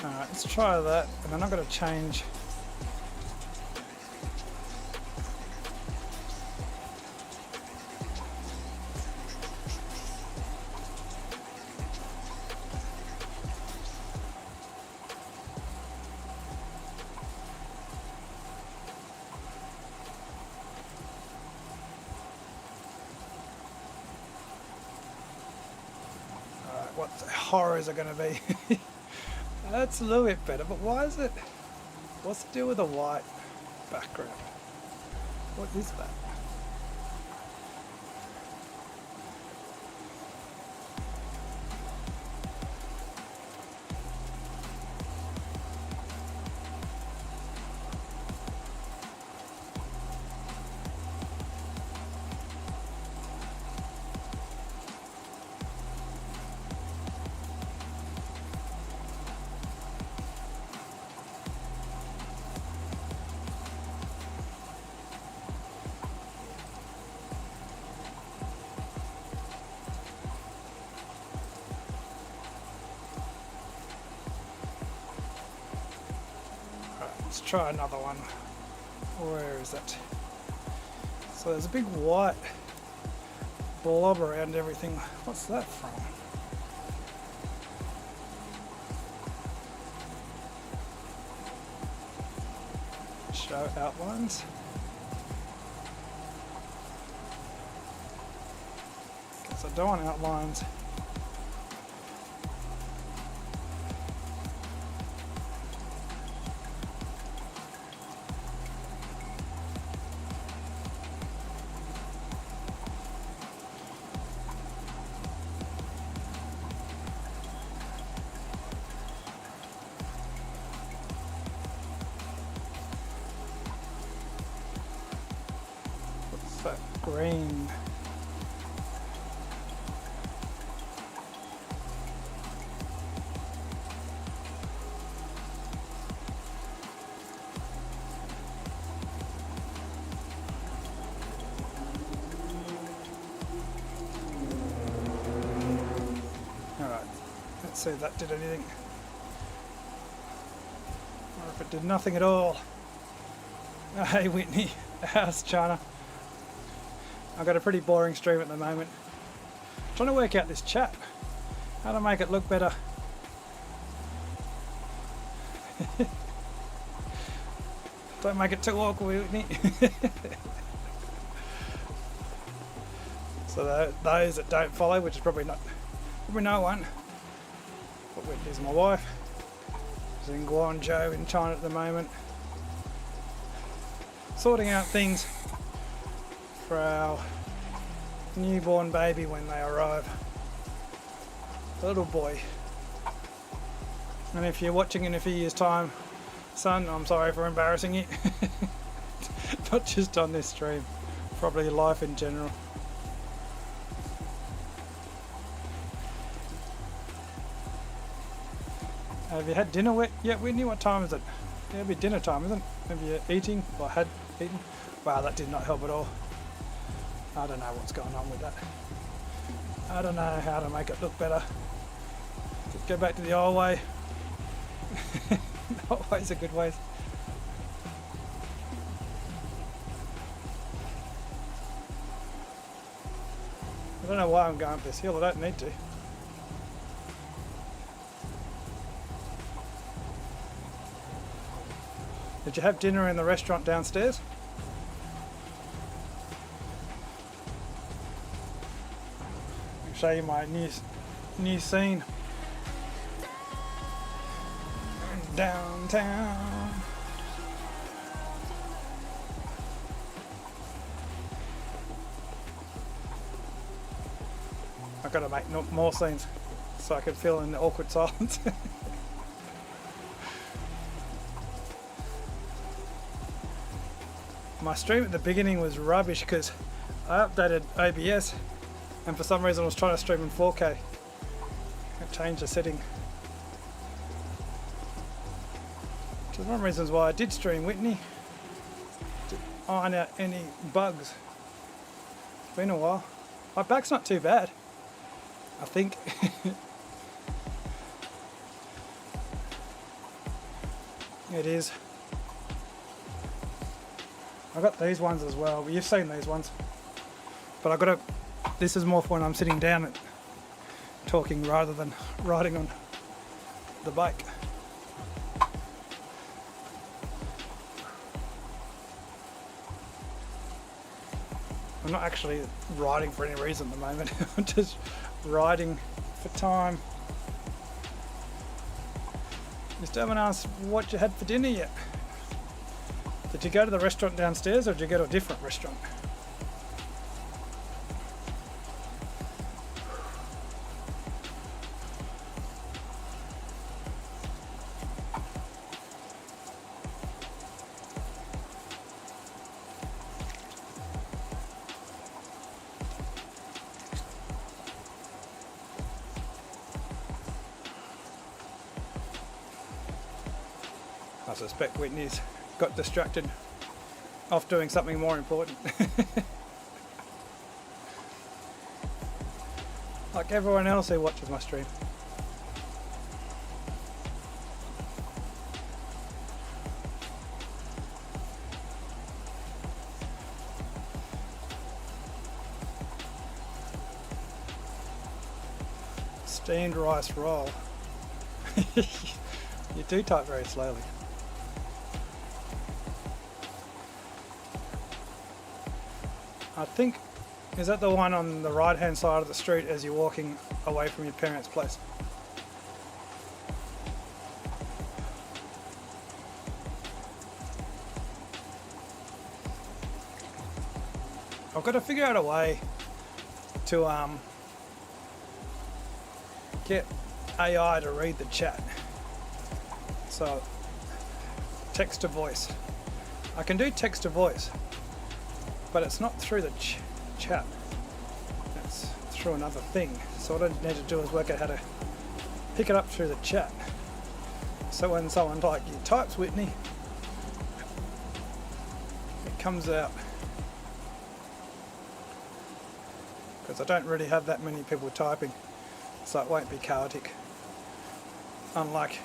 Alright, let's try that, and then I'm going to change what the horrors are going to be. That's a little bit better, but why is it? What's the deal with the white background? What is that? Let's try another one. Where is it? So there's a big white blob around everything. What's that from? Show outlines. So I don't want outlines. What's that green? Let's see if that did anything, or if it did nothing at all. Oh, hey Whitney, how's China? I've got a pretty boring stream at the moment. I'm trying to work out this chat, how to make it look better. Don't make it too awkward, Whitney. So those that don't follow, which is probably no one. But Whitney's my wife. She's in Guangzhou in China at the moment, sorting out things for our newborn baby when they arrive. The little boy. And if you're watching in a few years' time, son, I'm sorry for embarrassing you. Not just on this stream, probably life in general. Have you had dinner yet, Whitney? What time is it? Yeah, it'll be dinner time, isn't it? Have you eating or had eaten? Wow, that did not help at all. I don't know what's going on with that. I don't know how to make it look better. Just go back to the old way. Not ways are good ways. I don't know why I'm going up this hill. I don't need to. Did you have dinner in the restaurant downstairs? I'll show you my new scene. Downtown. I've got to make more scenes so I can fill in the awkward silence. My stream at the beginning was rubbish because I updated OBS and for some reason I was trying to stream in 4K. I changed the setting. Which is one of the reasons why I did stream Whitney, to iron out any bugs. It's been a while. My back's not too bad, I think. It is. I got these ones as well, but you've seen these ones. But this is more for when I'm sitting down and talking rather than riding on the bike. I'm not actually riding for any reason at the moment. I'm just riding for time. You still haven't asked what you had for dinner yet. Did you go to the restaurant downstairs or did you go to a different restaurant? I suspect Whitney's got distracted off doing something more important. Like everyone else who watches my stream. Steamed rice roll. You do type very slowly. I think, is that the one on the right hand side of the street as you're walking away from your parents' place? I've got to figure out a way to get AI to read the chat. So, text to voice. I can do text to voice, but it's not through the chat. It's through another thing. So what I need to do is work out how to pick it up through the chat. So when someone like you types Whitney, it comes out. Because I don't really have that many people typing, so it won't be chaotic. Unlike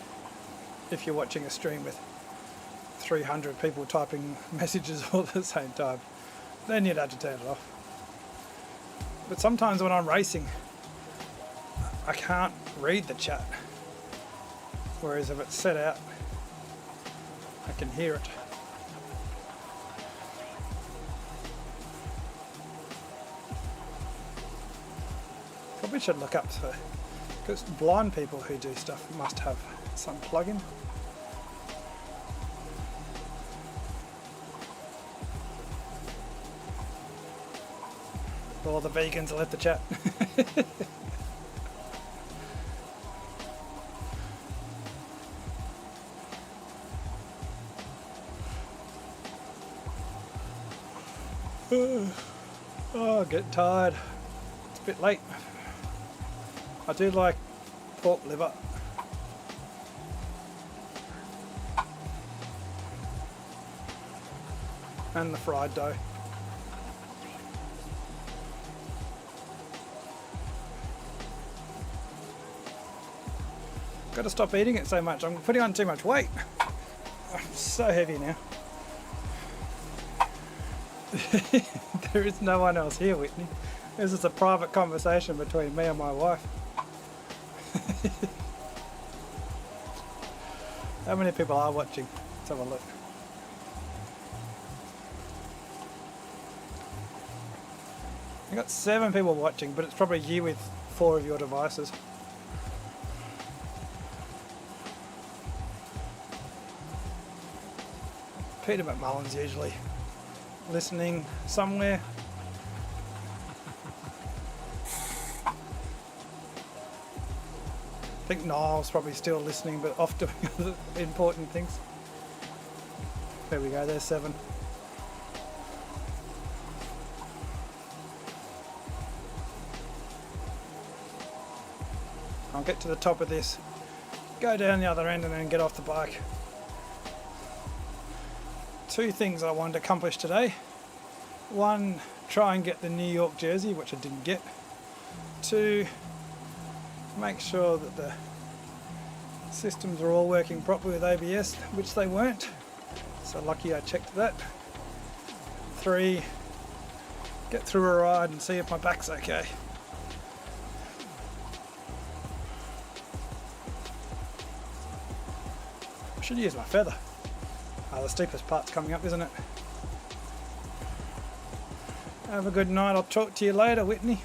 if you're watching a stream with 300 people typing messages all at the same time, then you'd have to turn it off. But sometimes when I'm racing, I can't read the chat, whereas if it's set out, I can hear it. Probably should look up for, because blind people who do stuff must have some plugin. All the vegans left the chat. Oh, getting tired. It's a bit late. I do like pork liver. And the fried dough. Got to stop eating it so much. I'm putting on too much weight. I'm so heavy now. There is no one else here, Whitney. This is a private conversation between me and my wife. How many people are watching? Let's have a look. I got 7 people watching, but it's probably you with 4 of your devices. Peter McMullen's usually listening somewhere. I think Niall's probably still listening, but off doing other important things. There we go, there's 7. I'll get to the top of this, go down the other end and then get off the bike. 2 things I wanted to accomplish today. 1, try and get the New York jersey, which I didn't get. 2, make sure that the systems are all working properly with OBS, which they weren't. So lucky I checked that. 3, get through a ride and see if my back's okay. I should use my feather. The steepest part's coming up, isn't it? Have a good night. I'll talk to you later, Whitney.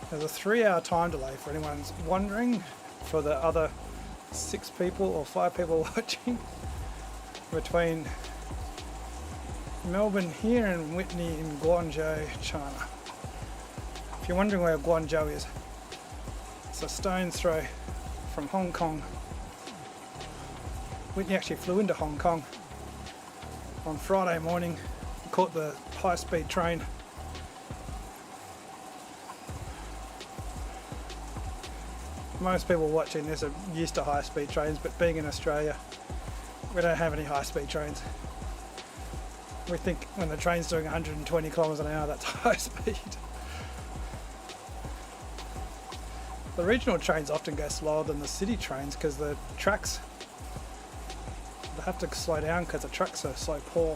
There's a 3-hour time delay for anyone's wondering, for the other 6 people or 5 people watching, between Melbourne here and Whitney in Guangzhou, China. If you're wondering where Guangzhou is, it's a stone's throw from Hong Kong. Whitney actually flew into Hong Kong on Friday morning, caught the high-speed train. Most people watching this are used to high-speed trains, but being in Australia, we don't have any high-speed trains. We think when the train's doing 120 kilometres an hour, that's high speed. The regional trains often go slower than the city trains because the tracks, they have to slow down because the tracks are so poor.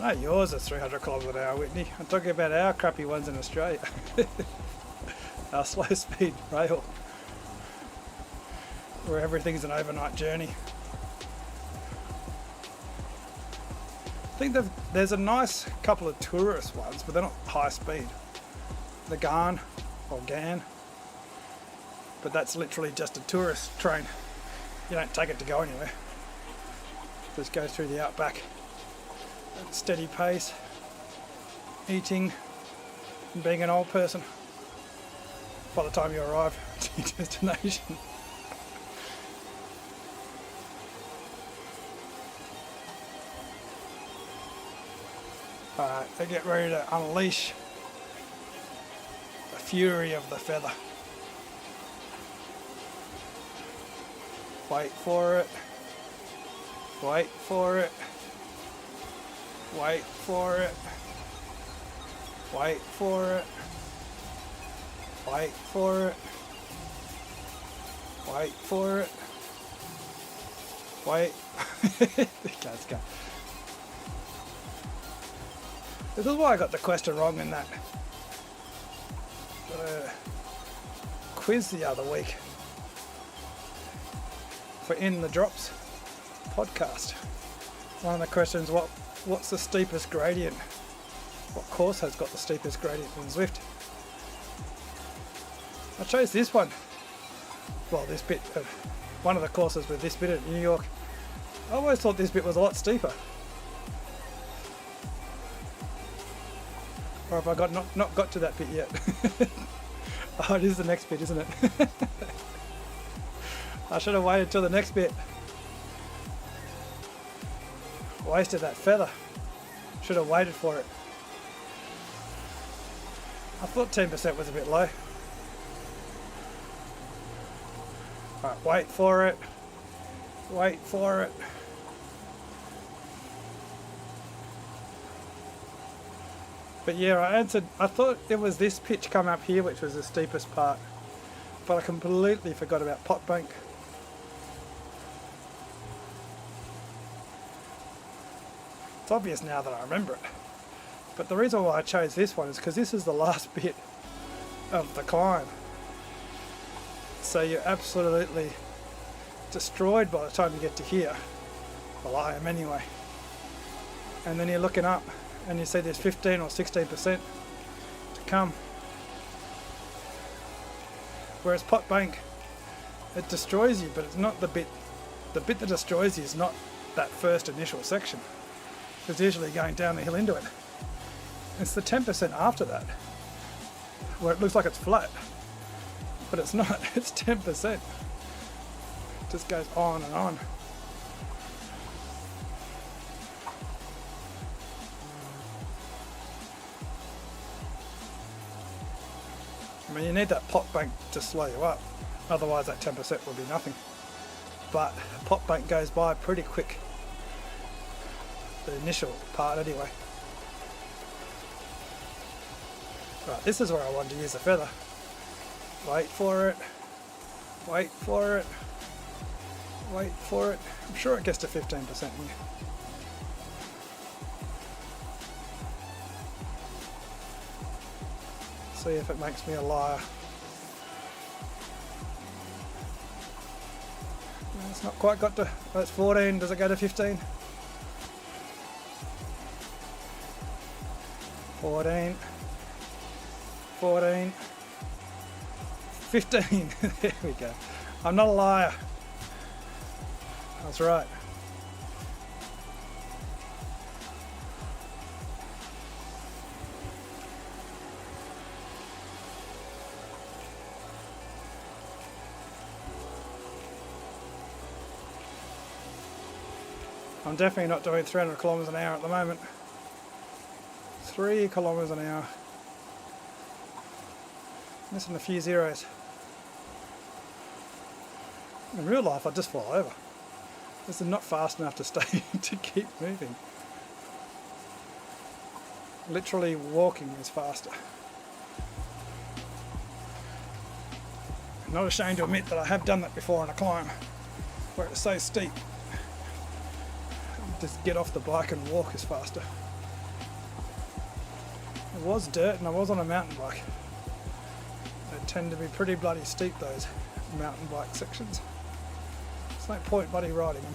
I know yours is 300 kilometres an hour, Whitney. I'm talking about our crappy ones in Australia. Our slow speed rail, where everything's an overnight journey. I think there's a nice couple of tourist ones, but they're not high speed. The GAN, or GAN, but that's literally just a tourist train. You don't take it to go anywhere. Just go through the outback at a steady pace, eating and being an old person by the time you arrive to your destination. Alright, they get ready to unleash the fury of the feather. Wait for it. Wait for it. Wait for it. Wait for it. Wait for it. Wait for it. Wait. Let's go. This is why I got the question wrong in that quiz the other week for In the Drops podcast. One of the questions, what's the steepest gradient? What course has got the steepest gradient in Zwift? I chose this one. Well, this bit of one of the courses with this bit at New York. I always thought this bit was a lot steeper. Or have I not got to that bit yet? Oh, it is the next bit, isn't it? I should have waited till the next bit. Wasted that feather. Should have waited for it. I thought 10% was a bit low. Alright, wait for it. Wait for it. But yeah, I answered, I thought it was this pitch come up here which was the steepest part. But I completely forgot about Pot Bank. It's obvious now that I remember it. But the reason why I chose this one is because this is the last bit of the climb. So you're absolutely destroyed by the time you get to here. Well, I am anyway. And then you're looking up and you see there's 15 or 16% to come. Whereas Pot Bank, it destroys you, but it's not the bit that destroys you is not that first initial section. It's usually going down the hill into it. It's the 10% after that, where it looks like it's flat, but it's not, it's 10%. It just goes on and on. I mean, you need that Pot Bank to slow you up, otherwise that 10% will be nothing. But Pot Bank goes by pretty quick, the initial part anyway. Right, this is where I wanted to use the feather. Wait for it, wait for it, wait for it. I'm sure it gets to 15% here. See if it makes me a liar. It's not quite got to, that's 14, does it go to 15? 14, 14, 15, there we go. I'm not a liar. That's right. I'm definitely not doing 300 kilometers an hour at the moment. 3 kilometers an hour. Missing a few zeros. In real life, I'd just fall over. This is not fast enough to stay to keep moving. Literally walking is faster. I'm not ashamed to admit that I have done that before on a climb, where it's so steep. Just get off the bike and walk is faster. was dirt and I was on a mountain bike. They tend to be pretty bloody steep, those mountain bike sections. There's no point bloody riding them.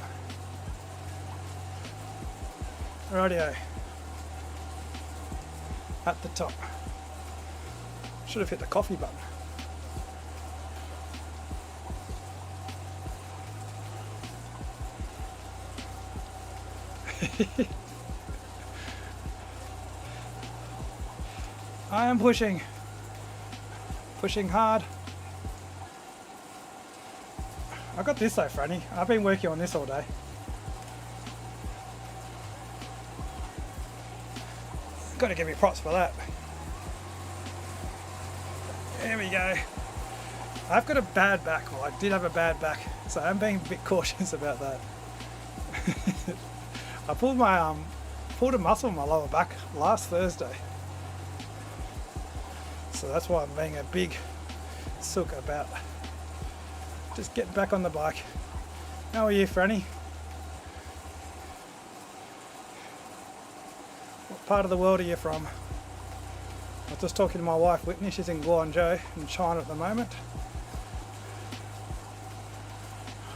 Rightio. At the top. Should have hit the coffee button. I am pushing hard. I got this though, Franny. I've been working on this all day. Got to give me props for that. There we go. I've got a bad back. Well, I did have a bad back, so I'm being a bit cautious about that. I pulled a muscle in my lower back last Thursday, so that's why I'm being a big sook about just getting back on the bike. How are you, Franny? What part of the world are you from? I was just talking to my wife Whitney. She's in Guangzhou in China at the moment.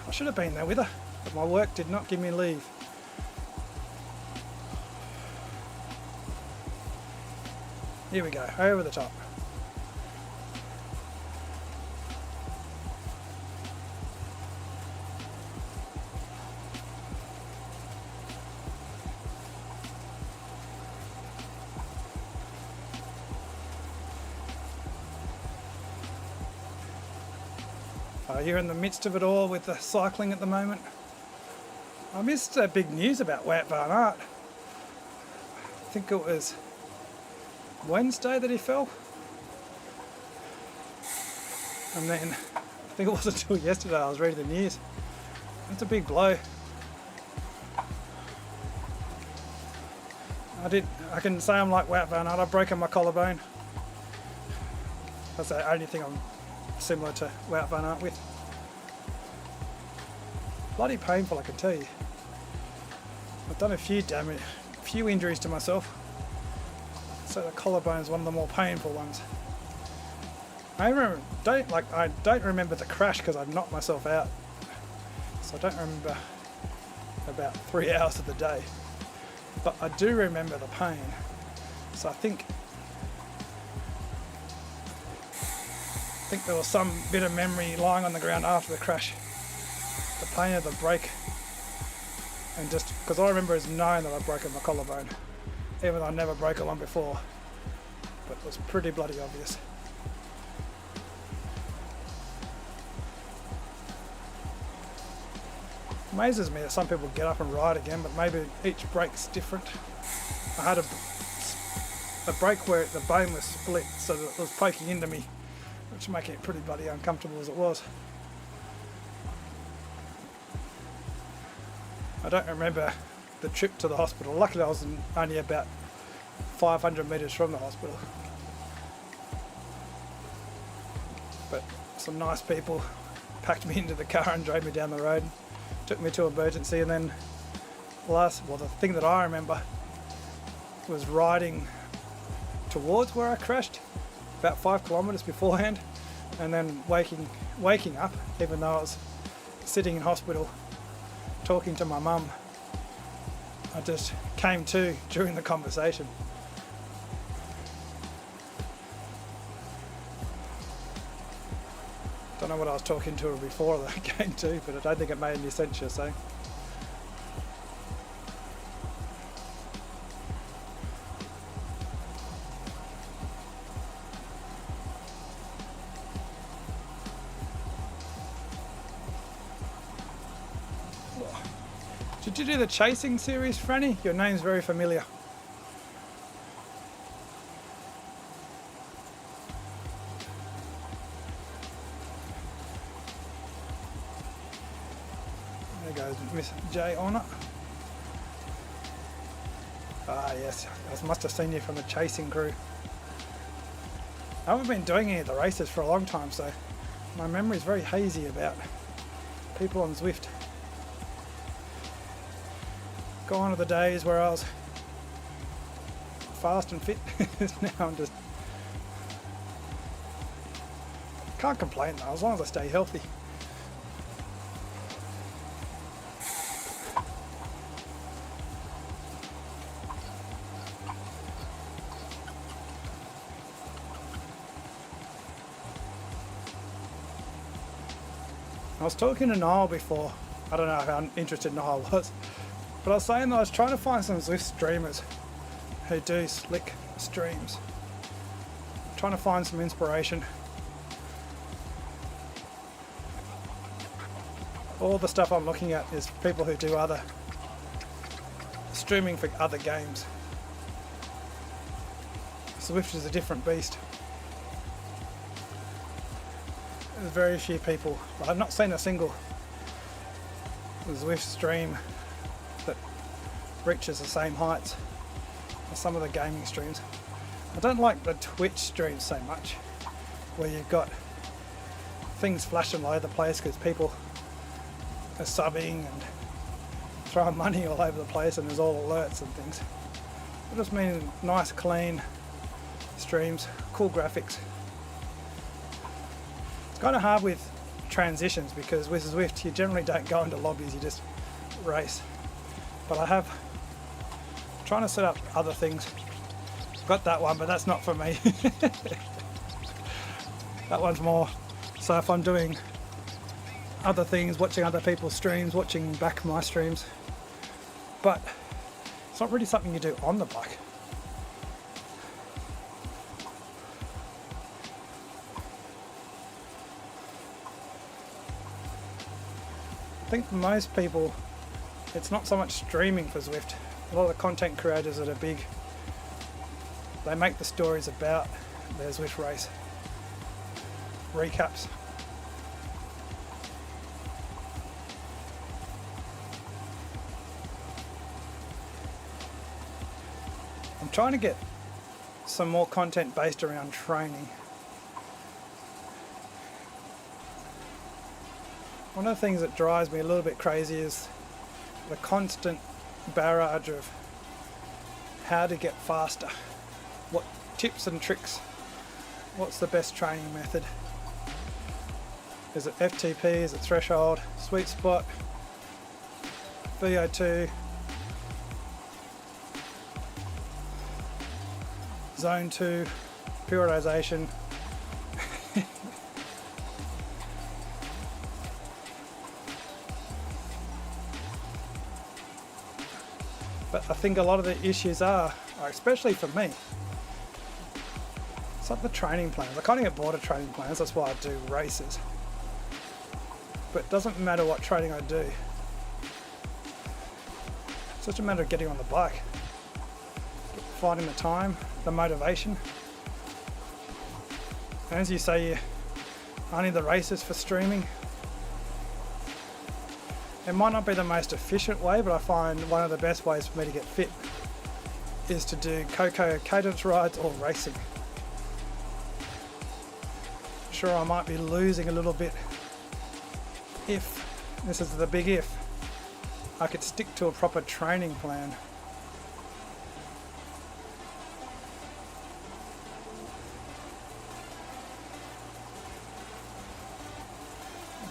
I should have been there with her, but my work did not give me leave. Here we go, over the top. You're in the midst of it all with the cycling at the moment. I missed big news about Wout van Aert. I think it was Wednesday that he fell. And then, I think it wasn't until yesterday I was reading the news. It's a big blow. I can say I'm like Wout van Aert. I've broken my collarbone. That's the only thing I'm similar to Wout van Aert with. Bloody painful, I can tell you. I've done a few injuries to myself, so the collarbone is one of the more painful ones. I don't remember the crash because I knocked myself out, so I don't remember about 3 hours of the day, but I do remember the pain. So I think there was some bit of memory lying on the ground after the crash. The pain of the break, and just because I remember as knowing that I'd broken my collarbone, even though I never broke one before, but it was pretty bloody obvious. Amazes me that some people get up and ride again, but maybe each break's different. I had a break where the bone was split, so that it was poking into me, which made it pretty bloody uncomfortable as it was. I don't remember the trip to the hospital. Luckily I was only about 500 metres from the hospital. But some nice people packed me into the car and drove me down the road, took me to emergency, and then the thing that I remember was riding towards where I crashed, about 5 kilometres beforehand, and then waking up, even though I was sitting in hospital talking to my mum. I just came to during the conversation. Don't know what I was talking to her before that I came to, but I don't think it made any sense, you're saying. Did you do the chasing series, Franny? Your name's very familiar. There goes Miss J on it. Ah yes, I must have seen you from the chasing crew. I haven't been doing any of the races for a long time, so my memory is very hazy about people on Zwift. Gone are the days where I was fast and fit. Now I'm just... Can't complain though, as long as I stay healthy. I was talking to Niall before. I don't know how interested Niall was, but I was saying that I was trying to find some Zwift streamers who do slick streams. I'm trying to find some inspiration. All the stuff I'm looking at is people who do other streaming for other games. Zwift is a different beast. There's very few people. I've not seen a single Zwift stream that reaches the same heights as some of the gaming streams. I don't like the Twitch streams so much, where you've got things flashing all over the place because people are subbing and throwing money all over the place, and there's all alerts and things. I just mean nice, clean streams, cool graphics. Kind of hard with transitions because with Zwift you generally don't go into lobbies, you just race. But I have trying to set up other things. Got that one, but that's not for me. That one's more so if I'm doing other things, watching other people's streams, watching back my streams. But it's not really something you do on the bike. I think for most people, it's not so much streaming for Zwift. A lot of the content creators that are big, they make the stories about their Zwift race. Recaps. I'm trying to get some more content based around training. One of the things that drives me a little bit crazy is the constant barrage of how to get faster. What tips and tricks? What's the best training method? Is it FTP? Is it threshold? Sweet spot? VO2? Zone 2? Periodization? But I think a lot of the issues are, especially for me, it's like the training plans. I kind of get bored of training plans, that's why I do races. But it doesn't matter what training I do. It's just a matter of getting on the bike, finding the time, the motivation. And as you say, only the races for streaming. It might not be the most efficient way, but I find one of the best ways for me to get fit is to do Coco cadence rides or racing. Sure, I might be losing a little bit if, this is the big if, I could stick to a proper training plan.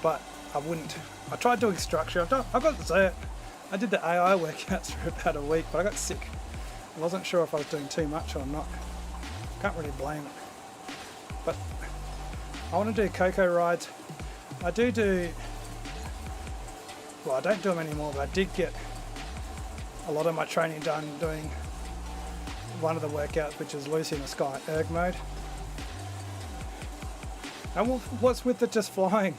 But I wouldn't. I tried doing structure. I've got to say it. I did the AI workouts for about a week, but I got sick. I wasn't sure if I was doing too much or not. Can't really blame it. But I want to do Coco rides. I do. Well, I don't do them anymore, but I did get a lot of my training done doing one of the workouts, which is Lucy in the Sky erg mode. And what's with the just flying?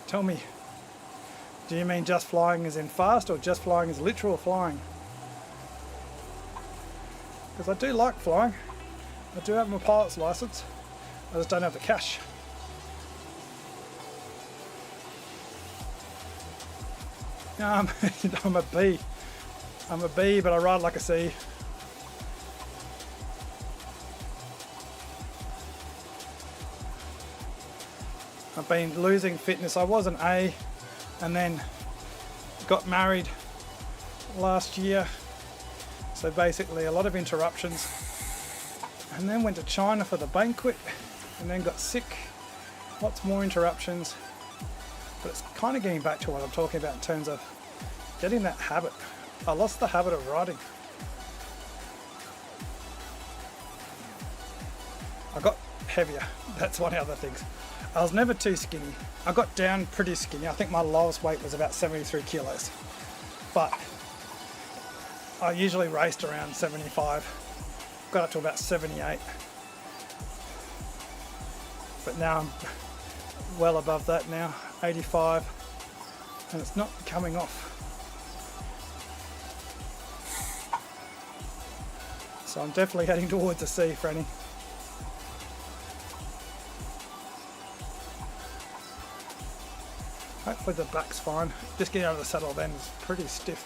Tell me. Do you mean just flying as in fast, or just flying as literal flying? Because I do like flying. I do have my pilot's license. I just don't have the cash. I'm a B. I'm a B, but I ride like a C. I've been losing fitness. I was an A and then got married last year. So basically a lot of interruptions, and then went to China for the banquet and then got sick, lots more interruptions. But it's kind of getting back to what I'm talking about in terms of getting that habit. I lost the habit of riding. I got heavier, that's one of the other things. I was never too skinny. I got down pretty skinny. I think my lowest weight was about 73 kilos. But I usually raced around 75. Got up to about 78. But now I'm well above that now, 85. And it's not coming off. So I'm definitely heading towards the sea, Franny. Hopefully the back's fine. Just getting out of the saddle then is pretty stiff.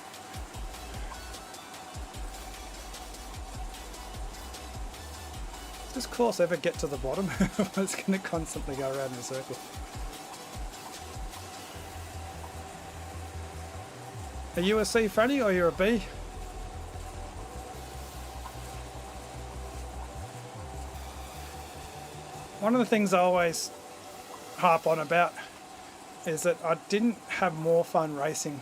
Does this course ever get to the bottom? It's going to constantly go around in a circle. Are you a C, Franny, or you're a B? One of the things I always harp on about is that I didn't have more fun racing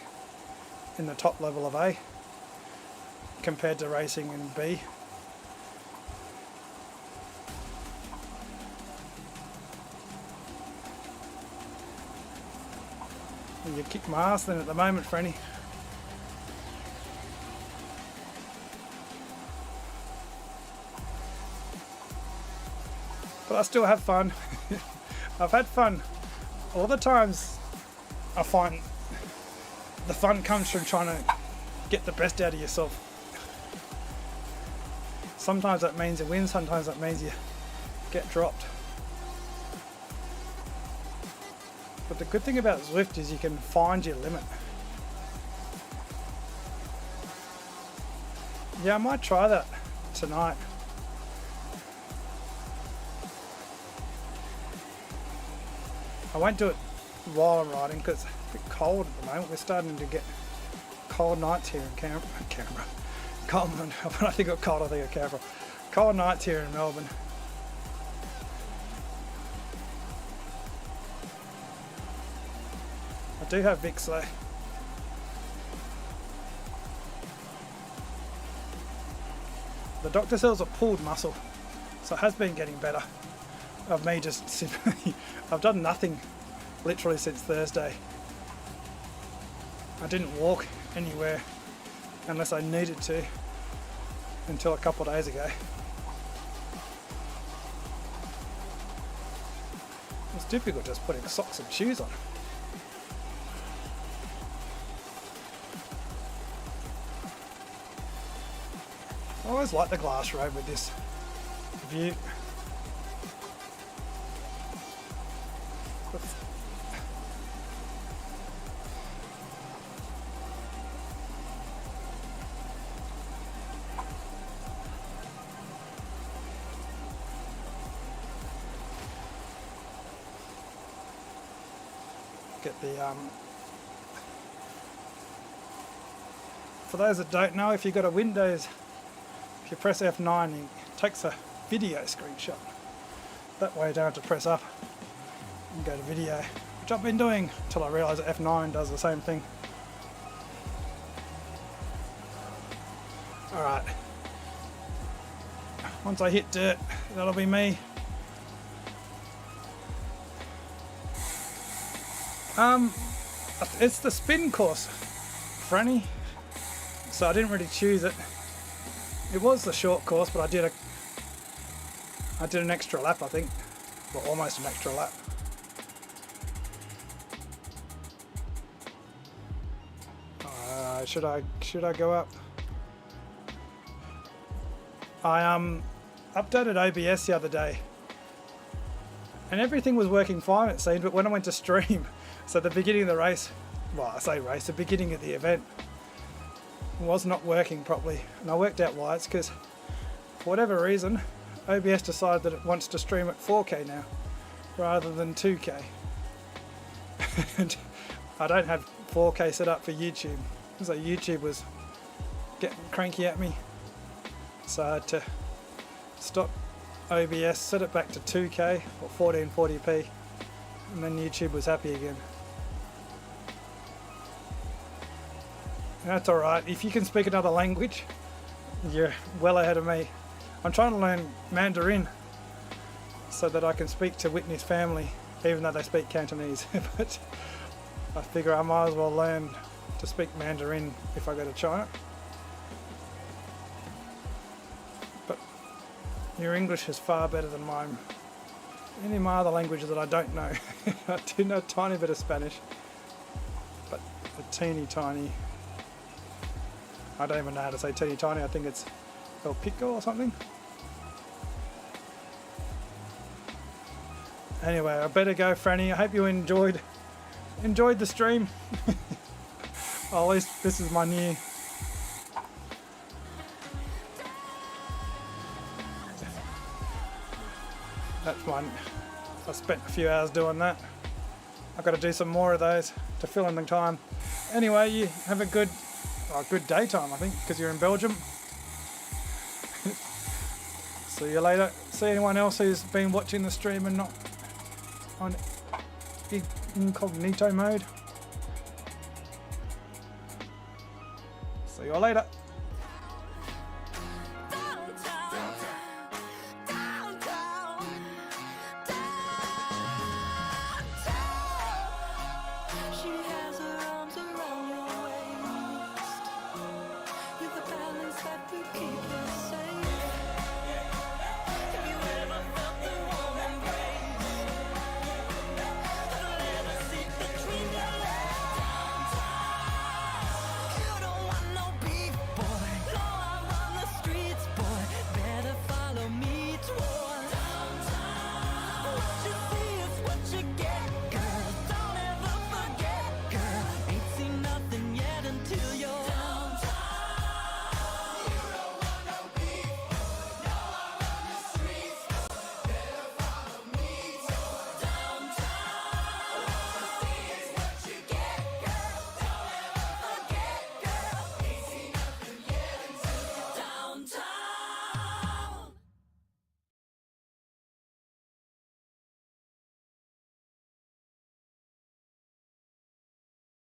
in the top level of A compared to racing in B. And you kick my ass then at the moment, Franny. But I still have fun. I've had fun. All the times I find the fun comes from trying to get the best out of yourself. Sometimes that means you win, sometimes that means you get dropped. But the good thing about Zwift is you can find your limit. Yeah, I might try that tonight. I won't do it while I'm riding because it's a bit cold at the moment. We're starting to get cold nights here in Canberra. Cold, when I think of cold, I think of Canberra. Cold nights here in Melbourne. I do have Vicks though. The doctor says a pulled muscle, so it has been getting better. Of me just simply, I've done nothing literally since Thursday. I didn't walk anywhere unless I needed to until a couple of days ago. It's difficult just putting socks and shoes on. I always like the glass road with this view. Get the for those that don't know, if you've got a Windows, if you press F9, it takes a video screenshot. That way you don't have to press up and go to video, which I've been doing until I realised that F9 does the same thing. Alright, once I hit dirt, that'll be me. It's the spin course, Franny, so I didn't really choose it. It was the short course, but I did an extra lap, I think, or almost an extra lap. Should I go up? I updated OBS the other day, and everything was working fine it seemed, but when I went to stream, so the beginning of the race, well I say race, the beginning of the event was not working properly, and I worked out why. It's because for whatever reason OBS decided that it wants to stream at 4K now rather than 2K. And I don't have 4K set up for YouTube, so YouTube was getting cranky at me. So I had to stop OBS, set it back to 2K or 1440p, and then YouTube was happy again. That's alright, if you can speak another language, you're well ahead of me. I'm trying to learn Mandarin so that I can speak to Whitney's family, even though they speak Cantonese. But I figure I might as well learn to speak Mandarin if I go to China. But your English is far better than mine. Any of my other languages that I don't know. I do know a tiny bit of Spanish, but a teeny tiny. I don't even know how to say teeny tiny. I think it's El Pico or something. Anyway, I better go, Franny. I hope you enjoyed the stream. At least this is my new. That's one. I spent a few hours doing that. I've got to do some more of those to fill in the time. Anyway, you have a good daytime, I think, because you're in Belgium. See you later. See anyone else who's been watching the stream and not on incognito mode. See you all later.